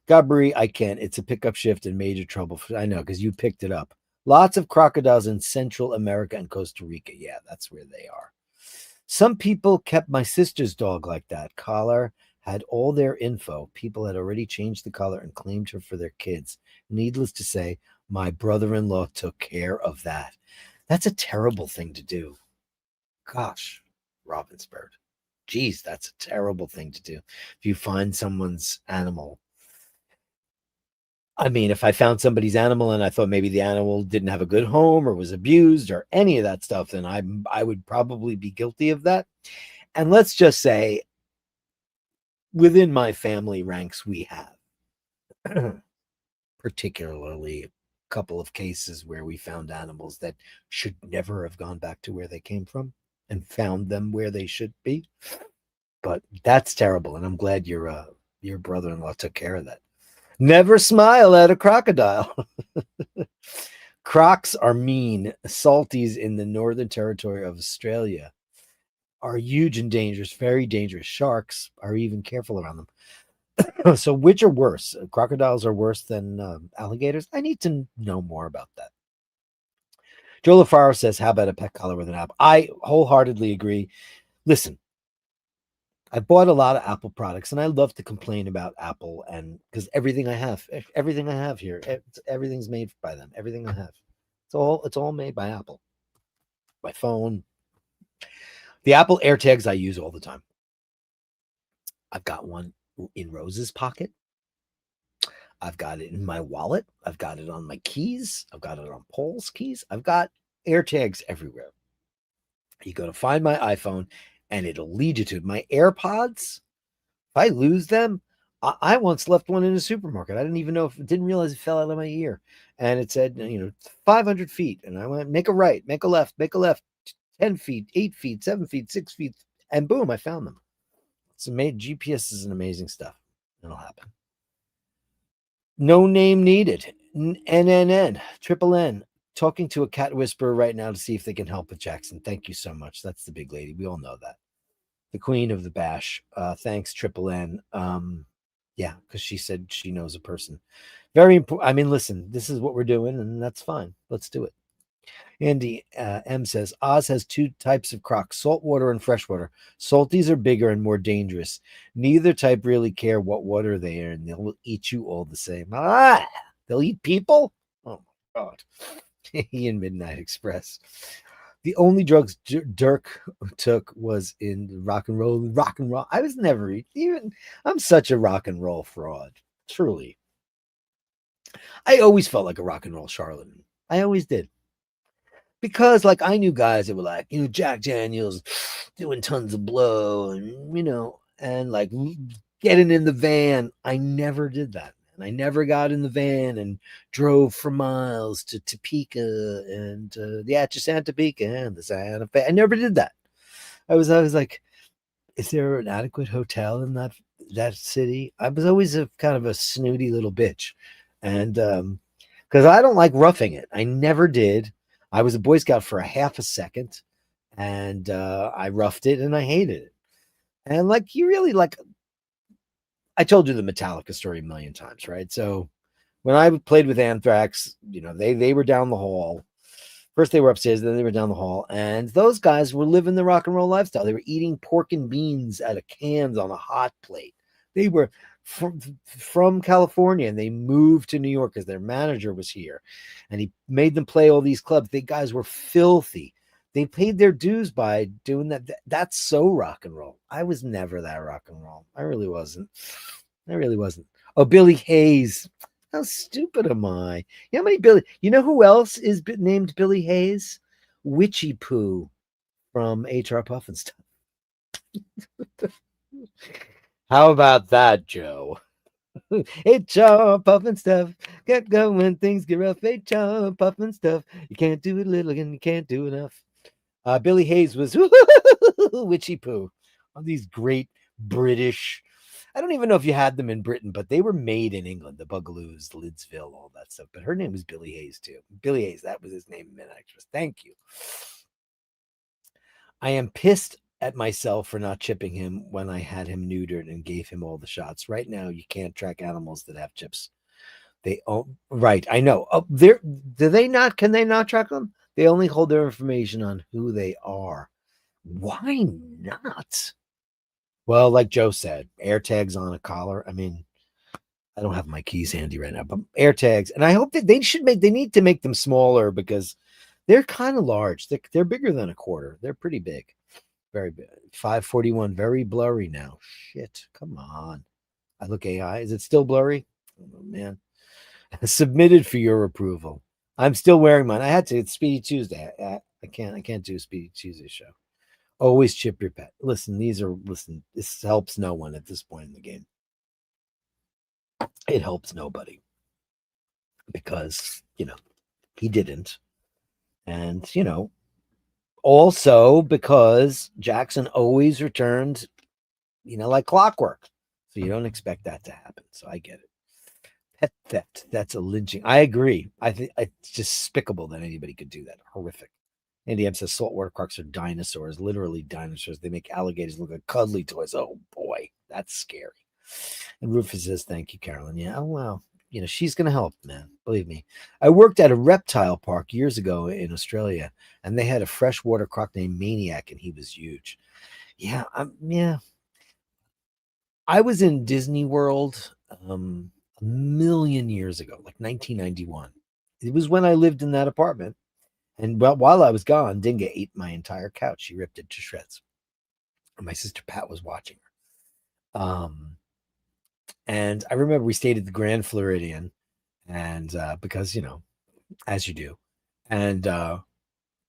Gabri, I can't. It's a pickup shift in major trouble. I know, because you picked it up. Lots of crocodiles in Central America and Costa Rica. Yeah, that's where they are. Some people kept my sister's dog like that. Collar had all their info. People had already changed the collar and claimed her for their kids. Needless to say, my brother-in-law took care of that. That's a terrible thing to do. Gosh, Robbinsburg. Geez, that's a terrible thing to do. If you find someone's animal. I mean, if I found somebody's animal and I thought maybe the animal didn't have a good home or was abused or any of that stuff, then I would probably be guilty of that. And let's just say within my family ranks, we have particularly a couple of cases where we found animals that should never have gone back to where they came from and found them where they should be. But that's terrible. And I'm glad your brother-in-law took care of that. Never smile at a crocodile. Crocs are mean. Salties in the Northern Territory of Australia are huge and dangerous, very dangerous. Sharks are even careful around them. So which are worse? Crocodiles are worse than alligators? I need to know more about that. Joe LaFaro says, how about a pet collar with an apple? I wholeheartedly agree. Listen, I bought a lot of Apple products, and I love to complain about Apple, and because everything I have here, everything's made by them. Everything I have, it's all made by Apple. My phone, the Apple AirTags I use all the time. I've got one in Rose's pocket. I've got it in my wallet. I've got it on my keys. I've got it on Paul's keys. I've got AirTags everywhere. You go to find my iPhone and it'll lead you to my AirPods. If I lose them, I once left one in a supermarket. I didn't even know didn't realize it fell out of my ear. And it said, 500 feet. And I went, make a right, make a left, 10 feet, 8 feet, 7 feet, 6 feet. And boom, I found them. It's amazing. GPS is an amazing stuff. It'll happen. No name needed. NNN, triple N. Talking to a cat whisperer right now to see if they can help with Jackson. Thank you so much. That's the big lady. We all know that. The queen of the bash. Thanks, triple N. Yeah, because she said she knows a person. Very important. I mean, listen, this is what we're doing, and that's fine. Let's do it. Andy M says Oz has two types of crocs, saltwater and freshwater. Salties are bigger and more dangerous. Neither type really care what water they are in. They'll eat you all the same. They'll eat people? Oh my God. Ian Midnight Express. The only drugs Dirk took was in rock and roll. I was never even, I'm such a rock and roll fraud. Truly. I always felt like a rock and roll charlatan. I always did. Because I knew guys that were like, Jack Daniels doing tons of blow and getting in the van. I never did that. And I never got in the van and drove for miles to Topeka and to Santa Topeka and the Santa Fe. I never did that. I was like, is there an adequate hotel in that city? I was always a kind of a snooty little bitch. And because I don't like roughing it. I never did. I was a Boy Scout for a half a second and I roughed it and I hated it. And you really I told you the Metallica story a million times, right? So when I played with Anthrax, they were down the hall. First they were upstairs, then they were down the hall. And those guys were living the rock and roll lifestyle. They were eating pork and beans out of cans on a hot plate. They were from California and they moved to New York because their manager was here. And he made them play all these clubs. The guys were filthy. They paid their dues by doing that. That's so rock and roll. I was never that rock and roll. I really wasn't. Oh, Billy Hayes. How stupid am I? You know how many Billy? You know who else is named Billy Hayes? Witchy Poo from HR Puff and Stuff. How about that, Joe? HR Puff and Stuff. Get going when things get rough. HR Puff and Stuff. You can't do it little and you can't do enough. Billy Hayes was Witchy Poo. All these great British. I don't even know if you had them in Britain, but they were made in England. The Bugaloos, Lidsville, all that stuff. But her name was Billy Hayes too. Billy Hayes, that was his name in Actress. Thank you. I am pissed at myself for not chipping him when I had him neutered and gave him all the shots. Right now, you can't track animals that have chips. Right. I know. Do they not? Can they not track them? They only hold their information on who they are. Why not? Well, like Joe said, AirTags on a collar. I mean, I don't have my keys handy right now, but AirTags. And I hope that they need to make them smaller because they're kind of large. They're bigger than a quarter. They're pretty big. Very big. 541, very blurry now. Shit, come on. I look AI. Is it still blurry? Oh, man. Submitted for your approval. I'm still wearing mine. I had to. It's Speedy Tuesday. I can't do a Speedy Tuesday show. Always chip your pet. Listen, this helps no one at this point in the game. It helps nobody because, he didn't. And, also because Jackson always returned, like clockwork. So you don't expect that to happen. So I get it. Pet theft. That's a lynching. I agree. I think it's despicable that anybody could do that. Horrific. Andy M says saltwater crocs are dinosaurs, literally dinosaurs. They make alligators look like cuddly toys. Oh boy, that's scary. And Rufus says, thank you, Carolyn. Yeah, oh wow. She's going to help, man. Believe me. I worked at a reptile park years ago in Australia, and they had a freshwater croc named Maniac, and he was huge. Yeah, I was in Disney World a million years ago, like 1991. It was when I lived in that apartment. And while I was gone, Dinga ate my entire couch. She ripped it to shreds. And my sister Pat was watching her. And I remember we stayed at the Grand Floridian, and because as you do, and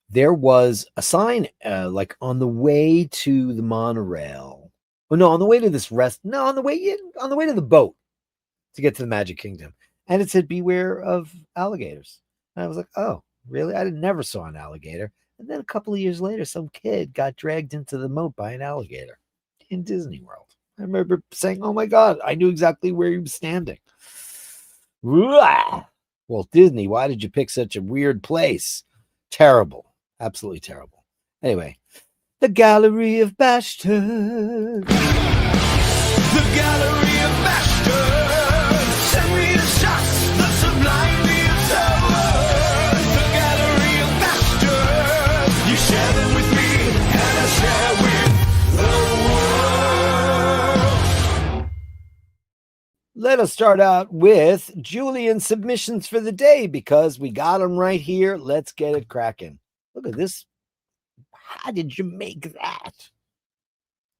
there was a sign like on the way to the monorail. Oh no, on the way to this rest. No, on the way to the boat to get to the Magic Kingdom, and it said "Beware of alligators." And I was like, "Oh, really? I never saw an alligator." And then a couple of years later, some kid got dragged into the moat by an alligator in Disney World. I remember saying, "Oh my God, I knew exactly where he was standing." Walt Disney, why did you pick such a weird place? Terrible. Absolutely terrible. Anyway, the Gallery of Bashtards. The Gallery of Bashtards. Send me the shots, the sublime, the absurd. The Gallery of Bashtards. You share them with me, and I share with the world. Let us start out with Julian's submissions for the day because we got them right here. Let's get it cracking. Look at this. How did you make that?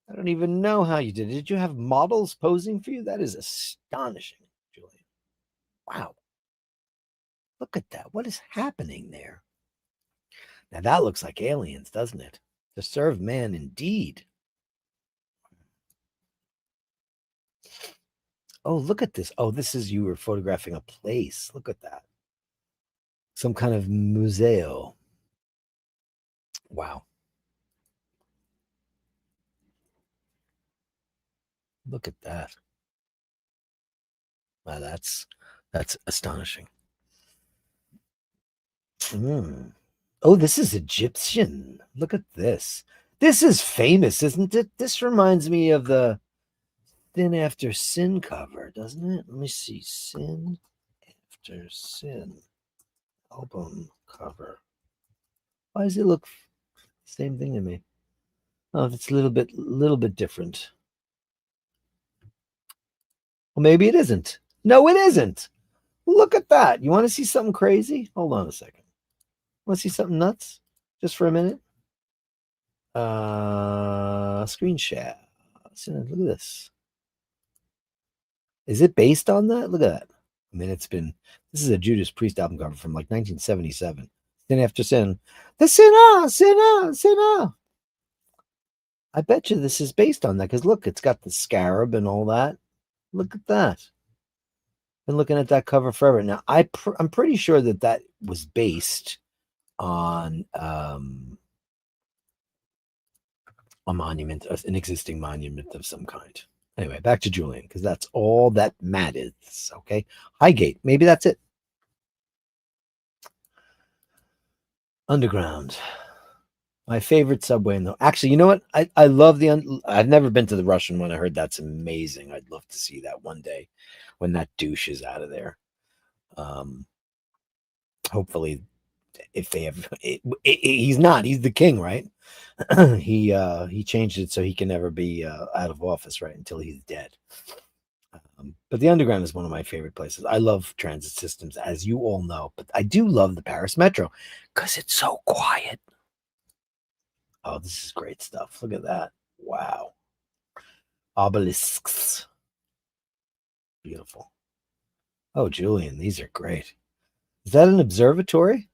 I don't even know how you did it. Did you have models posing for you? That is astonishing, Julian. Wow. Look at that. What is happening there? Now that looks like aliens, doesn't it? To serve man indeed. Oh, look at this. Oh, this is you were photographing a place. Look at that. Some kind of museo. Wow. Look at that. Wow, that's astonishing. Oh, this is Egyptian. Look at this. This is famous, isn't it? This reminds me of the Sin After Sin cover, doesn't it? Let me see. Sin After Sin album cover. Why does it look same thing to me? Oh, it's a little bit different. Well, maybe it isn't. No, it isn't. Look at that. You want to see something crazy? Hold on a second. Want to see something nuts? Just for a minute. Screen share. Look at this. Is it based on that? Look at that. I mean, this is a Judas Priest album cover from like 1977. Sin After Sin. The sinner. I bet you this is based on that because look, it's got the scarab and all that. Look at that. Been looking at that cover forever. Now, I'm pretty sure that was based on a monument, an existing monument of some kind. Anyway, back to Julian, because that's all that matters. Okay. Highgate. Maybe that's it. Underground. My favorite subway in the actually, you know what? I love I've never been to the Russian one. I heard that's amazing. I'd love to see that one day when that douche is out of there. Hopefully if they have he's the king, right? he changed it so he can never be out of office, right, until he's dead. But the underground is one of my favorite places. I love transit systems, as you all know, but I do love the Paris Metro because it's so quiet. Oh, this is great stuff. Look at that. Wow. Obelisks. Beautiful. Oh, Julian, these are great. Is that an observatory?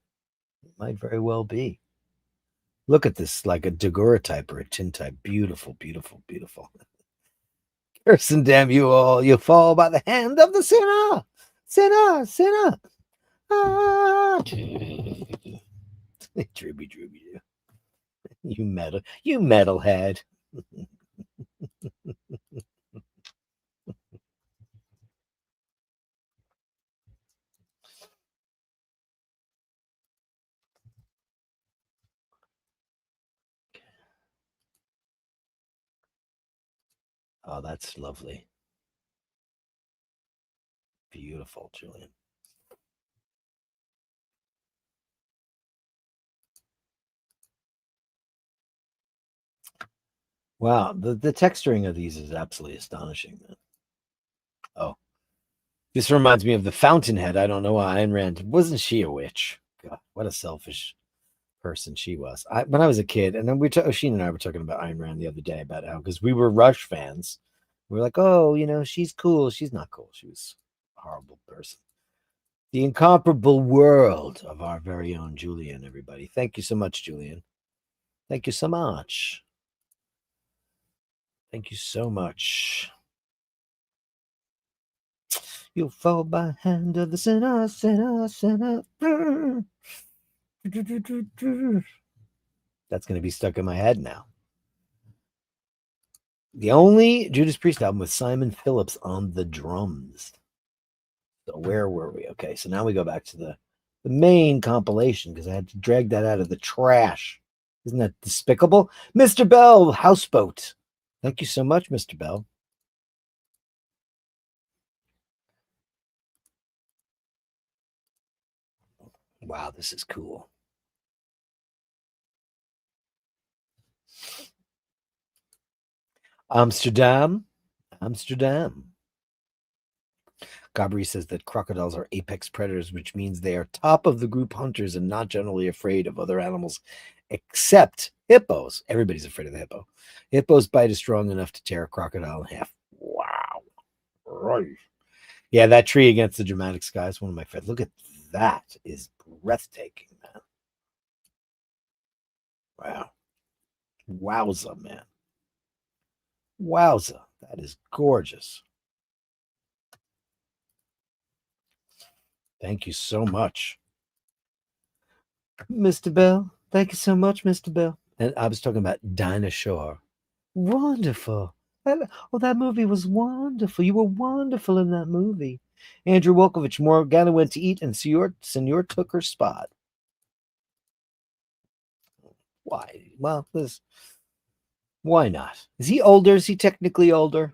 It might very well be. Look at this, like a daguerreotype or a tintype. Beautiful, beautiful, beautiful. Curse and damn you all. You fall by the hand of the sinner. Sinner. Ah. Drooby. You metalhead. Oh, that's lovely. Beautiful, Julian. Wow, the texturing of these is absolutely astonishing, man. Oh, this reminds me of the Fountainhead. I don't know why Ayn Rand wasn't she a witch? God, what a selfish person she was. When I was a kid, and then Sheen and I were talking about Ayn Rand the other day about how because we were Rush fans, We're like, oh, she's cool. She's not cool. She was a horrible person. The incomparable world of our very own Julian, everybody. Thank you so much, Julian. Thank you so much. Thank you so much. You'll fall by hand of the sinner, sinner, sinner. That's going to be stuck in my head now. The only Judas Priest album with Simon Phillips on the drums. So where were we? Okay, so now we go back to the main compilation because I had to drag that out of the trash. Isn't that despicable? Mr. Bell, Houseboat. Thank you so much, Mr. Bell. Wow, this is cool. Amsterdam. Gabri says that crocodiles are apex predators, which means they are top of the group hunters and not generally afraid of other animals except hippos. Everybody's afraid of the hippo. Hippos' bite is strong enough to tear a crocodile in half. Wow. Right. Yeah, that tree against the dramatic sky is one of my favorites. Look at that. Is breathtaking, man. Wow. Wowza, man. Wowza. That is gorgeous. Thank you so much, Mr. Bell. Thank you so much, Mr. Bell. And I was talking about Dinosaur. Wonderful. That movie was wonderful. You were wonderful in that movie. Andrew Wolkovich, Morgana went to eat and Senor took her spot. Why? Well, why not? Is he older? Is he technically older?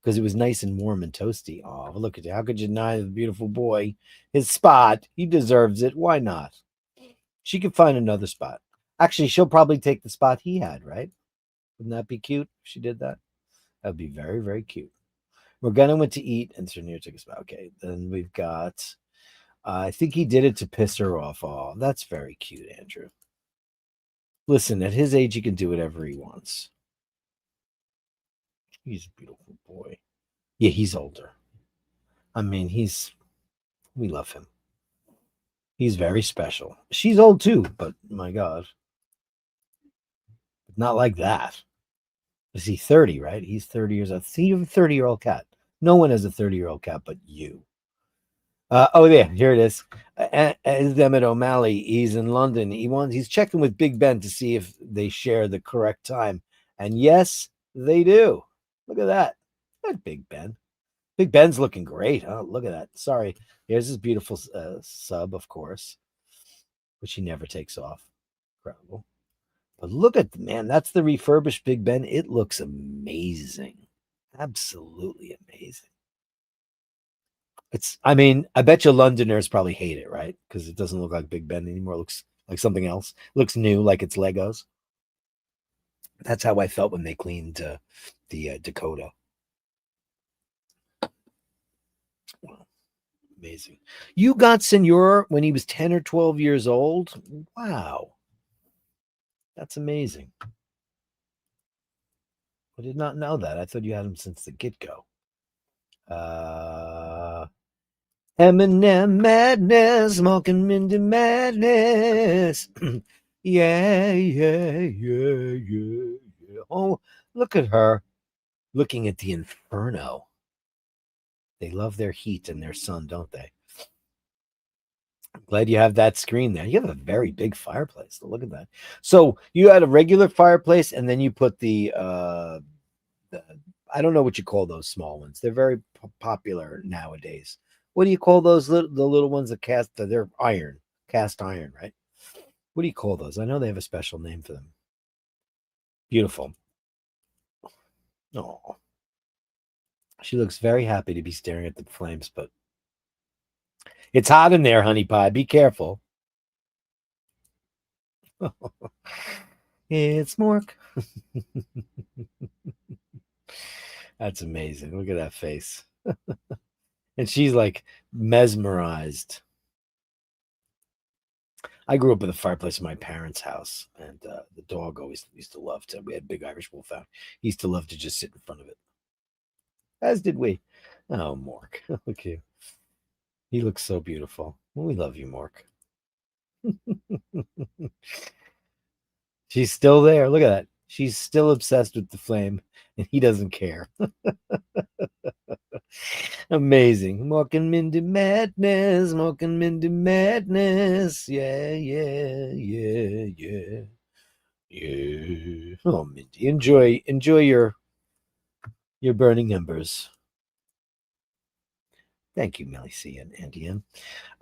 Because it was nice and warm and toasty. Oh, look at it. How could you deny the beautiful boy his spot? He deserves it. Why not? She could find another spot. Actually, she'll probably take the spot he had, right? Wouldn't that be cute if she did that? That would be very, very cute. Morgana went to eat and Sir Near took a spot. Okay, then we've got, I think he did it to piss her off. Oh, that's very cute, Andrew. Listen, at his age, he can do whatever he wants. He's a beautiful boy. Yeah, he's older. I mean, we love him. He's very special. She's old too, but my God. Not like that. Is he 30, right? He's 30 years old. See, you have a 30-year-old cat. No one has a 30-year-old cat but you. Oh, yeah, here it is. Emmett O'Malley. He's in London. He's checking with Big Ben to see if they share the correct time. And yes, they do. Look at that. That Big Ben. Big Ben's looking great. Oh, look at that. Sorry. Here's his beautiful sub, of course, which he never takes off. Incredible. But look at, man, that's the refurbished Big Ben. It looks amazing. Absolutely amazing. I bet you Londoners probably hate it, right? Because it doesn't look like Big Ben anymore. It looks like something else. It looks new, like it's Legos. That's how I felt when they cleaned the Dakota. Wow. Amazing. You got Senor when he was 10 or 12 years old? Wow. That's amazing. I did not know that. I thought you had him since the get-go. Eminem madness, smoking into madness. Yeah. Oh, look at her looking at the inferno. They love their heat and their sun, don't they? I'm glad you have that screen there. You have a very big fireplace. Look at that. So you had a regular fireplace, and then you put the I don't know what you call those small ones. They're very popular nowadays. What do you call those the little ones that they're cast iron, right? What do you call those? I know they have a special name for them. Beautiful. Oh, she looks very happy to be staring at the flames, but it's hot in there, honey pie. Be careful. It's Mork. That's amazing. Look at that face. And she's like mesmerized. I grew up with a fireplace in my parents' house, and the dog always used to love to. We had a big Irish wolfhound. He used to love to just sit in front of it, as did we. Oh, Mork, look you. He looks so beautiful. We love you, Mork. She's still there. Look at that. She's still obsessed with the flame, and he doesn't care. Amazing. Mork and Mindy madness. Mork and Mindy madness. Yeah, yeah, yeah, yeah. Yeah. Oh, Mindy, enjoy your burning embers. Thank you, Melly C and Andy M.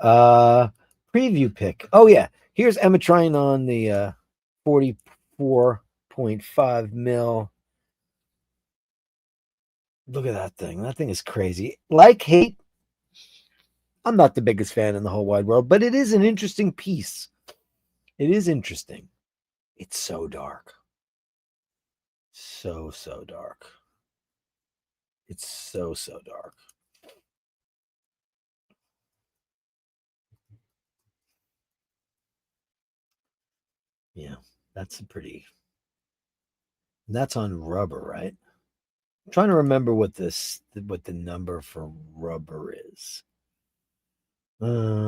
Preview pick. Oh yeah, here's Emma trying on the 44.5 mil. Look at that thing. That thing is crazy. Like hate, I'm not the biggest fan in the whole wide world, but it is an interesting piece. It is interesting. It's so dark. So dark. It's so dark. Yeah, that's that's on rubber, right? I'm trying to remember what the number for rubber is. Rubber.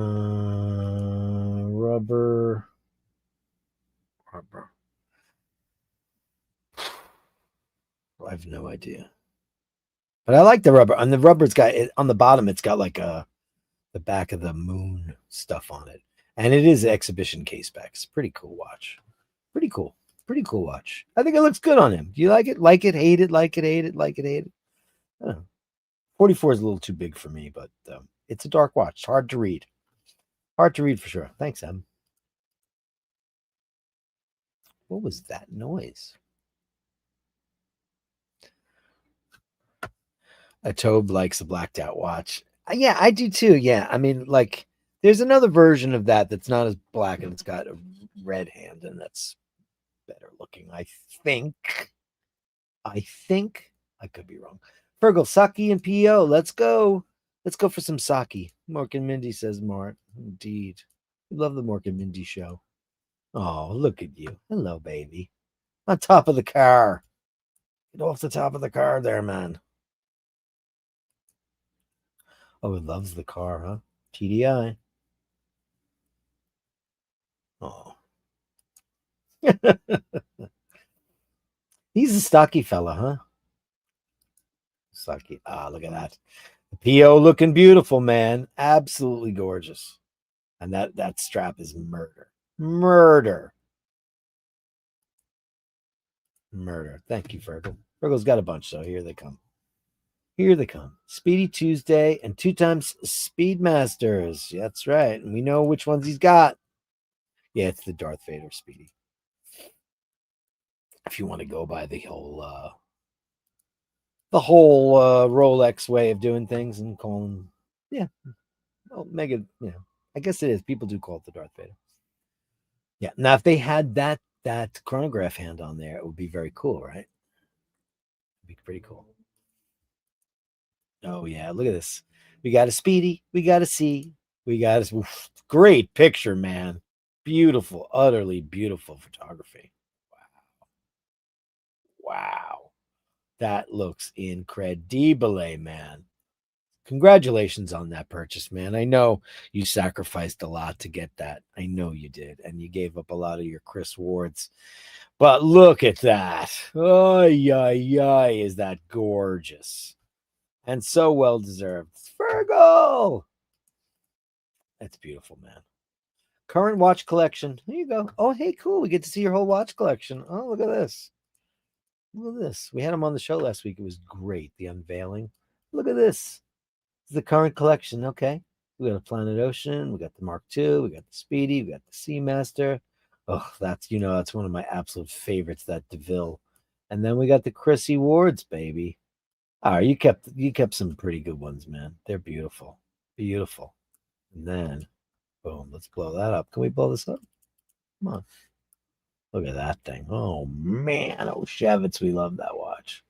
I have no idea. But I like the rubber. And the rubber's got on the bottom, it's got like the back of the moon stuff on it. And it is exhibition case specs. Pretty cool watch. Pretty cool. Pretty cool watch. I think it looks good on him. Do you like it? Like it, hate it, like it, hate it, like it, hate it. I don't know. 44 is a little too big for me, but it's a dark watch. Hard to read. Hard to read for sure. Thanks, Em. What was that noise? A Tobe likes a blacked out watch. Yeah, I do too. Yeah. I mean, like, there's another version of that's not as black and it's got a red hand, and that's better looking, I think. I could be wrong. Fergal, Saki, and P.O. Let's go. Let's go for some Saki. Mork and Mindy, says Mart. Indeed. We love the Mork and Mindy show. Oh, look at you. Hello, baby. On top of the car. Get off the top of the car there, man. Oh, he loves the car, huh? TDI. Oh. He's a stocky fella, huh? Stocky. Ah, look at that. The PO looking beautiful, man. Absolutely gorgeous. And that strap is murder. Murder. Thank you, Fergal. Fergal's got a bunch, so here they come. Here they come. Speedy Tuesday and 2 times Speedmasters. That's right. And we know which ones he's got. Yeah, it's the Darth Vader Speedy. If you want to go by the whole Rolex way of doing things and call them, yeah. Oh, mega, I guess it is. People do call it the Darth Vader. Yeah. Now, if they had that chronograph hand on there, it would be very cool, right? It'd be pretty cool. Oh yeah, look at this. We got a Speedy. We got a C. We got a great picture, man. Beautiful, utterly beautiful photography. Wow. That looks incredible, man. Congratulations on that purchase, man. I know you sacrificed a lot to get that. I know you did. And you gave up a lot of your Chris Wards. But look at that. Oh, yeah, is that gorgeous. And so well deserved. Virgo. That's beautiful, man. Current watch collection. Here you go. Oh, hey, cool. We get to see your whole watch collection. Oh, look at this. Look at this. We had him on the show last week. It was great. The unveiling. Look at this. It's the current collection. Okay. We got a Planet Ocean. We got the Mark II. We got the Speedy. We got the Seamaster. Oh, that's one of my absolute favorites, that DeVille. And then we got the Chrissy Wards, baby. All right, you kept some pretty good ones, man. They're beautiful. Beautiful. And then, boom, let's blow that up. Can we blow this up? Come on. Look at that thing. Oh, man. Oh, Shevitz, we love that watch.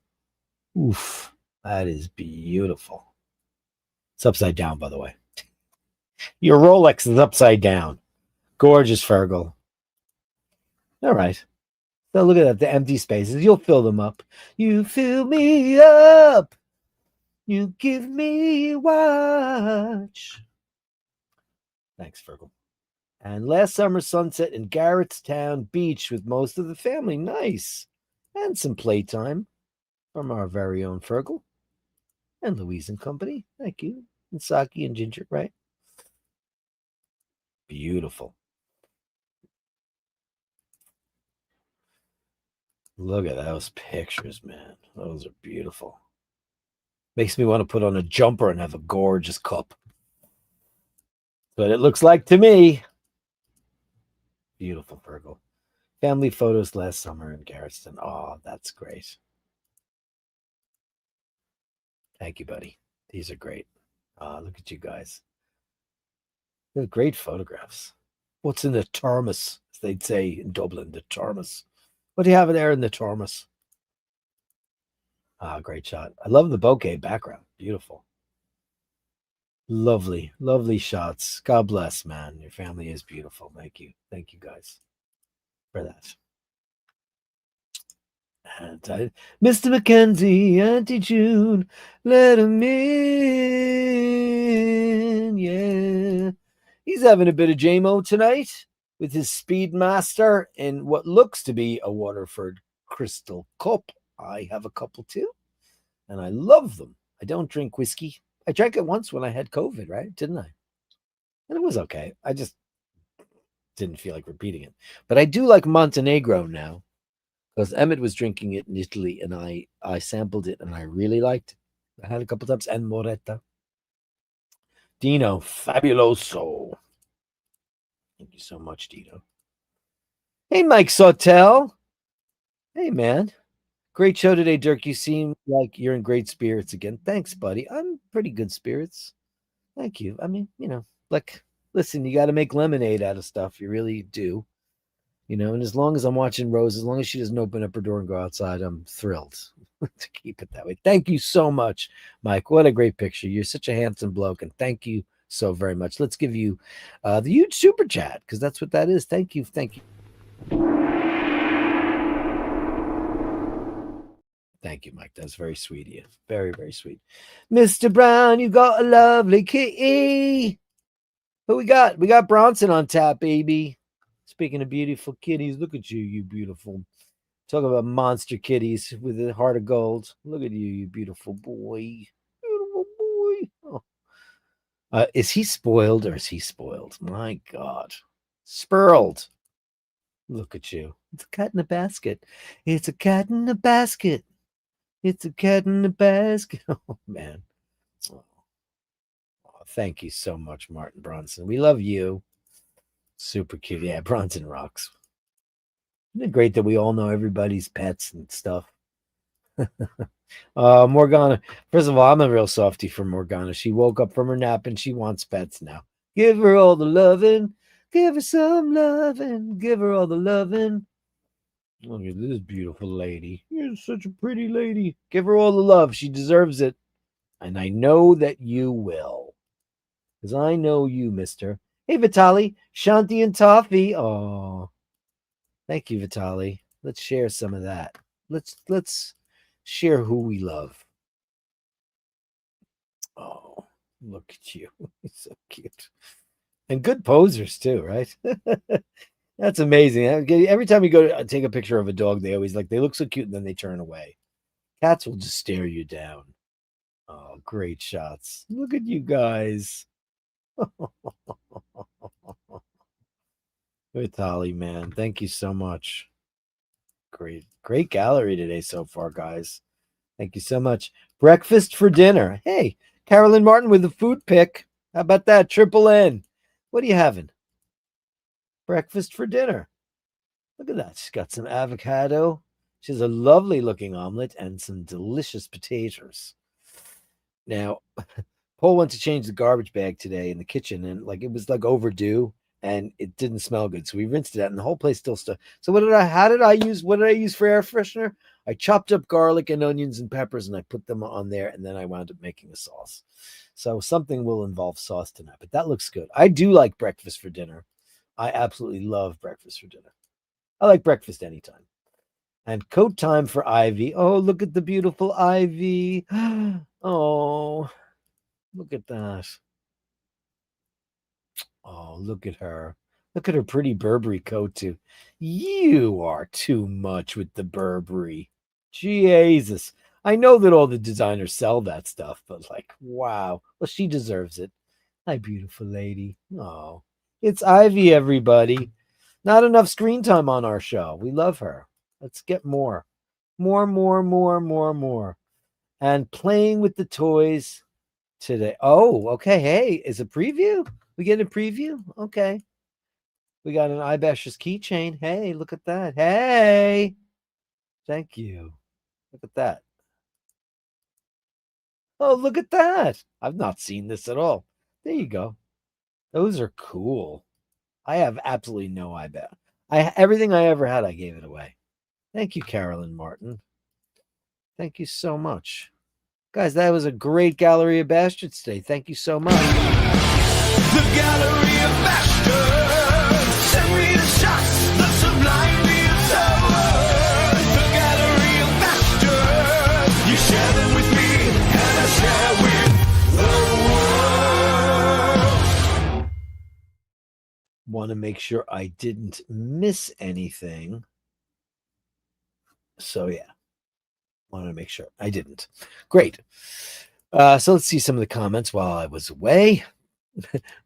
Oof. That is beautiful. It's upside down, by the way. Your Rolex is upside down. Gorgeous, Fergal. All right. So look at that, the empty spaces. You'll fill them up. You fill me up. You give me watch. Thanks, Fergal. And last summer sunset in Garrettstown Beach with most of the family. Nice. And some playtime from our very own Fergal and Louise and company. Thank you. And Saki and Ginger, right? Beautiful. Look at those pictures, man. Those are beautiful. Makes me want to put on a jumper and have a gorgeous cup. But it looks like to me. Beautiful, Fergal. Family photos last summer in Garrettston. Oh, that's great. Thank you, buddy. These are great. Look at you guys. They're great photographs. What's in the thermos, as they'd say in Dublin, the thermos. What do you have there in the thermos? Great shot. I love the bokeh background. Beautiful. Lovely, lovely shots. God bless, man. Your family is beautiful. Thank you. Thank you, guys, for that. And Mr. Mackenzie, Auntie June, let him in. Yeah. He's having a bit of JMO tonight with his Speedmaster in what looks to be a Waterford Crystal Cup. I have a couple too, and I love them. I don't drink whiskey. I drank it once when I had COVID, right? Didn't I? And it was okay. I just didn't feel like repeating it. But I do like Montenegro now because Emmett was drinking it in Italy and I sampled it and I really liked it. I had a couple times. And Moretta. Dino, fabuloso. Thank you so much, Dino. Hey, Mike Sautel. Hey, man. Great show today, Dirk. You seem like you're in great spirits again. Thanks, buddy. I'm pretty good spirits. Thank you. I mean, like, listen, you got to make lemonade out of stuff. You really do. And as long as I'm watching Rose, as long as she doesn't open up her door and go outside, I'm thrilled to keep it that way. Thank you so much, Mike. What a great picture. You're such a handsome bloke, and thank you so very much. Let's give you the huge super chat, because that's what that is. Thank you. Thank you. Thank you, Mike. That's very sweet of you. Very, very sweet. Mr. Brown, you got a lovely kitty. Who we got? We got Bronson on tap, baby. Speaking of beautiful kitties, look at you, you beautiful. Talk about monster kitties with a heart of gold. Look at you, you beautiful boy. Beautiful boy. Oh. Is he spoiled or is he spoiled? My God. Spurled. Look at you. It's a cat in a basket. It's a cat in a basket. It's a cat in a basket. Oh, man. Oh, thank you so much, Martin Bronson. We love you. Super cute. Yeah, Bronson rocks. Isn't it great that we all know everybody's pets and stuff? Morgana. First of all, I'm a real softie for Morgana. She woke up from her nap and she wants pets now. Give her all the loving. Give her some loving. Give her all the loving. Look at this beautiful lady. You're such a pretty lady. Give her all the love. She deserves it. And I know that you will. Because I know you, mister. Hey, Vitali. Shanti and Toffee. Oh, thank you, Vitali. Let's share some of that. Let's share who we love. Oh, look at you. He's so cute. And good posers, too, right? That's amazing. Every time you go to take a picture of a dog, they look so cute and then they turn away. Cats will just stare you down. Oh, great shots. Look at you guys. Vitali, man. Thank you so much. Great gallery today so far, guys. Thank you so much. Breakfast for dinner. Hey, Carolyn Martin with the food pick. How about that? Triple N. What are you having? Breakfast for dinner. Look at that. She's got some avocado. She has a lovely looking omelet and some delicious potatoes. Now, Paul went to change the garbage bag today in the kitchen, and it was overdue, and it didn't smell good. So we rinsed it out, and the whole place still stuck. So what did I use for air freshener? I chopped up garlic and onions and peppers, and I put them on there, and then I wound up making a sauce. So something will involve sauce tonight, but that looks good. I do like breakfast for dinner. I absolutely love breakfast for dinner. I like breakfast anytime. And coat time for Ivy. Oh, look at the beautiful Ivy. Oh, look at that. Oh, look at her. Look at her pretty Burberry coat, too. You are too much with the Burberry. Jesus. I know that all the designers sell that stuff, but like, wow. Well, she deserves it. My beautiful lady. Oh, it's Ivy, everybody. Not enough screen time on our show. We love her. Let's get more. More, more, more, more, more. And playing with the toys today. Oh, okay. Hey, is a preview? We get a preview? Okay. We got an iBashers keychain. Hey, look at that. Hey. Thank you. Look at that. Oh, look at that. I've not seen this at all. There you go. Those are cool. I have absolutely no iBash. Everything I ever had, I gave it away. Thank you, Carolyn Martin. Thank you so much. Guys, that was a great Gallery of Bastards today. Thank you so much. The Gallery of Bashtards. Send me the shots, the sublime views of words. The Gallery of Bashtards. You share them with me, and I share with the world. Want to make sure I didn't miss anything. So, yeah. Want to make sure I didn't. Great. So let's see some of the comments while I was away.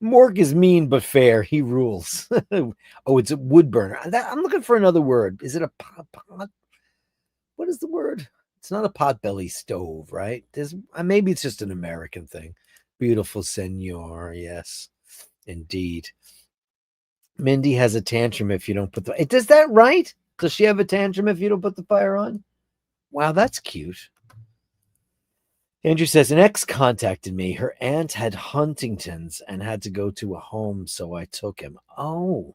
Mork is mean but fair. He rules. Oh, it's a wood burner. I'm looking for another word. Is it a pot? What is the word? It's not a potbelly stove, right? Maybe it's just an American thing. Beautiful senor. Yes, indeed. Mindy has a tantrum if you don't put the. Does that right? Does she have a tantrum if you don't put the fire on? Wow, that's cute. Andrew says, an ex contacted me. Her aunt had Huntington's and had to go to a home, so I took him. Oh.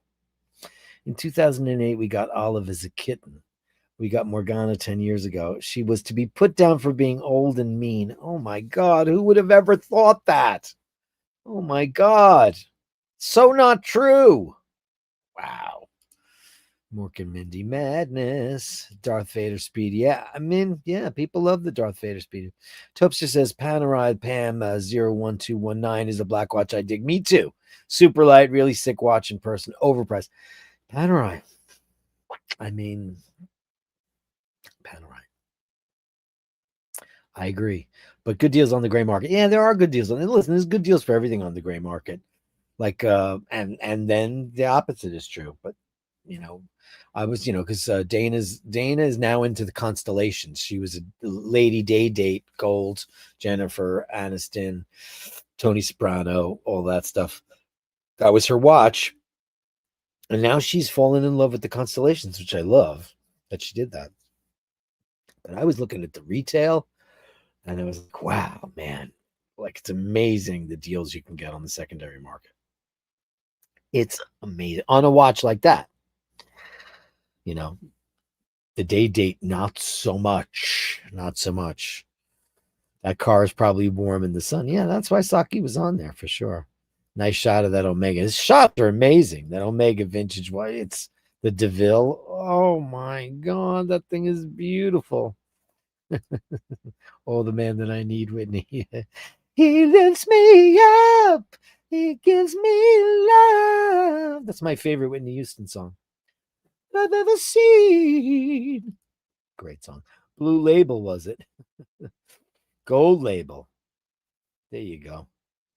In 2008, we got Olive as a kitten. We got Morgana 10 years ago. She was to be put down for being old and mean. Oh, my God. Who would have ever thought that? Oh, my God. So not true. Wow. Mork and Mindy madness. Darth Vader Speedy. Yeah, I mean, yeah, people love the Darth Vader Speedy. Topster says Panerai Pam 01219 is a black watch I dig. Me too. Super light, really sick watch in person. Overpriced. Panerai. I mean, Panerai. I agree. But good deals on the gray market. Yeah, there are good deals. And listen, there's good deals for everything on the gray market. Like and then the opposite is true. But I was, because Dana is now into the constellations. She was a Lady Day date, Gold, Jennifer Aniston, Tony Soprano, all that stuff. That was her watch. And now she's fallen in love with the constellations, which I love that she did that. But I was looking at the retail and I was like, wow, man, like it's amazing the deals you can get on the secondary market. It's amazing on a watch like that. The day date, not so much. That car is probably warm in the sun. Yeah, that's why Saki was on there for sure. Nice shot of that Omega. His shots are amazing. That Omega vintage. Why it's the DeVille. Oh my God, that thing is beautiful. Oh, the man that I need, Whitney. He lifts me up. He gives me love. That's my favorite Whitney Houston song I've ever seen. Great song. Blue Label, was it? Gold Label. There you go.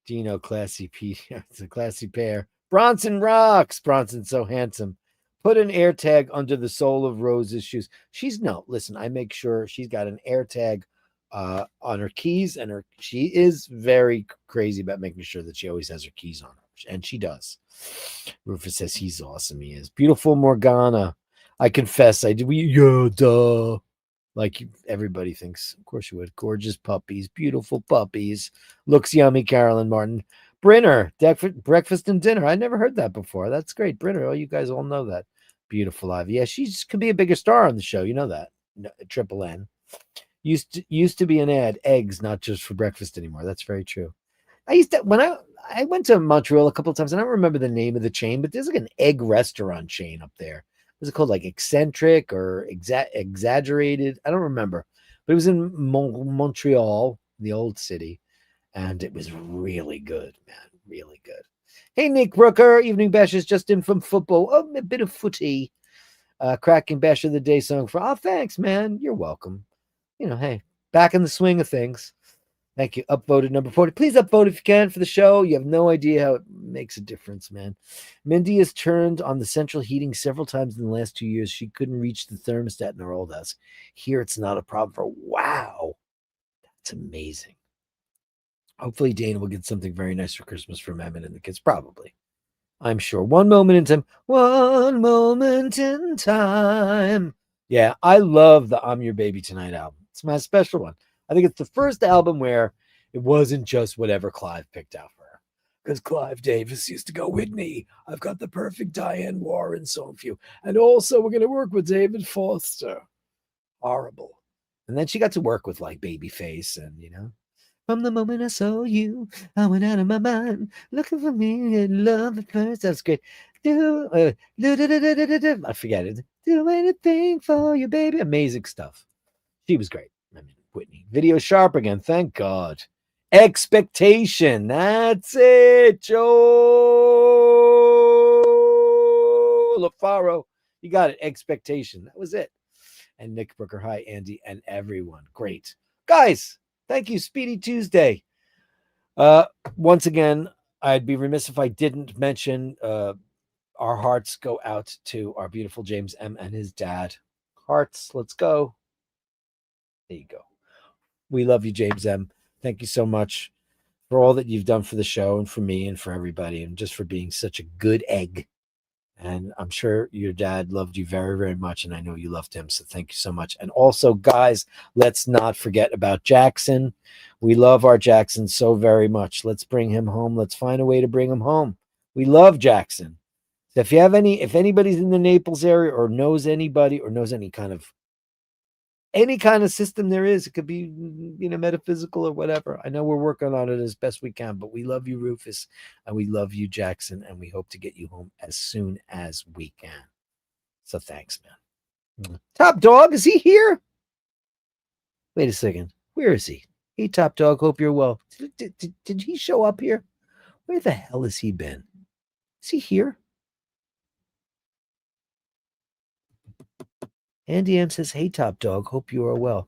Dino, classy Pete. It's a classy pair. Bronson rocks. Bronson's so handsome. Put an air tag under the sole of Rose's shoes. Listen, I make sure she's got an air tag on her keys, and she is very crazy about making sure that she always has her keys on her, and she does. Rufus says he's awesome. He is. Beautiful Morgana. I confess, I did. Duh. Like everybody thinks. Of course you would. Gorgeous puppies. Beautiful puppies. Looks yummy, Carolyn Martin. Brinner. Breakfast and dinner. I never heard that before. That's great. Brinner. Oh, you guys all know that. Beautiful Ivy. Yeah, she could be a bigger star on the show. You know that. No, Triple N. Used to be an ad. Eggs, not just for breakfast anymore. That's very true. I used to, I went to Montreal a couple of times. I don't remember the name of the chain, but there's like an egg restaurant chain up there. Was it called like Eccentric or Exaggerated? I don't remember, but it was in Montreal, the old city, and it was really good, man, really good. Hey, Nick Brooker, Evening Bashers just in from football. Oh, a bit of footy. Cracking Bash of the Day song for. Oh, thanks, man. You're welcome. Hey, back in the swing of things. Thank you. Upvoted number 40. Please upvote if you can for the show. You have no idea how it makes a difference, man. Mindy has turned on the central heating several times in the last 2 years. She couldn't reach the thermostat in her old house. Here, it's not a problem for. Wow. That's amazing. Hopefully, Dana will get something very nice for Christmas from Emmett and the kids. Probably. I'm sure. One moment in time. One moment in time. Yeah, I love the I'm Your Baby Tonight album. It's my special one. I think it's the first album where it wasn't just whatever Clive picked out for her. Because Clive Davis used to go with me. I've got the perfect Diane Warren song for you. And also, we're going to work with David Foster. Horrible. And then she got to work with like Babyface and, From the moment I saw you, I went out of my mind, looking for me and love at first. That's great. I forget it. Do anything for you, baby. Amazing stuff. She was great. I mean, Whitney. Video sharp again. Thank God. Expectation. That's it. Joe LaFaro. You got it. Expectation. That was it. And Nick Brooker. Hi, Andy, and everyone. Great. Guys, thank you. Speedy Tuesday. Once again, I'd be remiss if I didn't mention our hearts go out to our beautiful James M. and his dad. Hearts, let's go. There you go. We love you, James M. Thank you so much for all that you've done for the show and for me and for everybody, and just for being such a good egg. And I'm sure your dad loved you very, very much, and I know you loved him. So thank you so much. And also, guys, let's not forget about Jackson. We love our Jackson so very much. Let's bring him home. Let's find a way to bring him home. We love Jackson. So if anybody's in the Naples area or knows anybody or knows any kind of system there is, it could be, metaphysical or whatever. I know we're working on it as best we can, but we love you, Rufus, and we love you, Jackson, and we hope to get you home as soon as we can. So thanks, man. Top Dog, is he here? Wait a second. Where is he? Hey, Top Dog, hope you're well. Did he show up here? Where the hell has he been? Is he here? Andy M says, hey, Top Dog, hope you are well.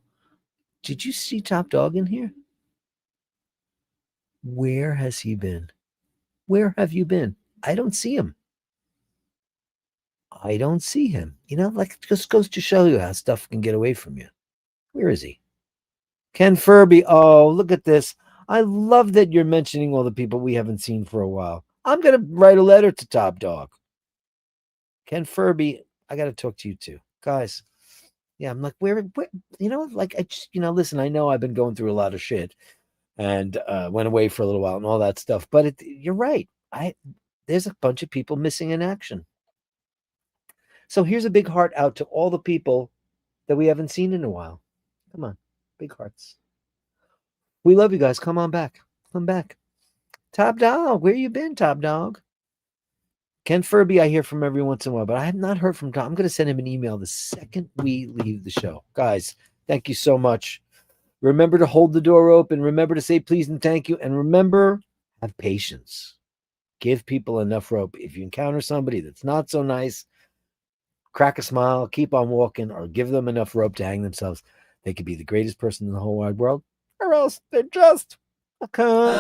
Did you see Top Dog in here? Where has he been? Where have you been? I don't see him. I don't see him. Like, it just goes to show you how stuff can get away from you. Where is he? Ken Furby. Oh, look at this. I love that you're mentioning all the people we haven't seen for a while. I'm going to write a letter to Top Dog. Ken Furby, I got to talk to you too. Guys, yeah, I'm like, where like, I just, listen, I know I've been going through a lot of shit and went away for a little while and all that stuff, but you're right. There's a bunch of people missing in action. So here's a big heart out to all the people that we haven't seen in a while. Come on, big hearts. We love you guys. Come on back. Come back. Top Dog, where you been, Top Dog? Ken Furby, I hear from every once in a while, but I have not heard from Tom. I'm going to send him an email the second we leave the show. Guys, thank you so much. Remember to hold the door open. Remember to say please and thank you. And remember, have patience. Give people enough rope. If you encounter somebody that's not so nice, crack a smile, keep on walking, or give them enough rope to hang themselves. They could be the greatest person in the whole wide world, or else they're just a cunt.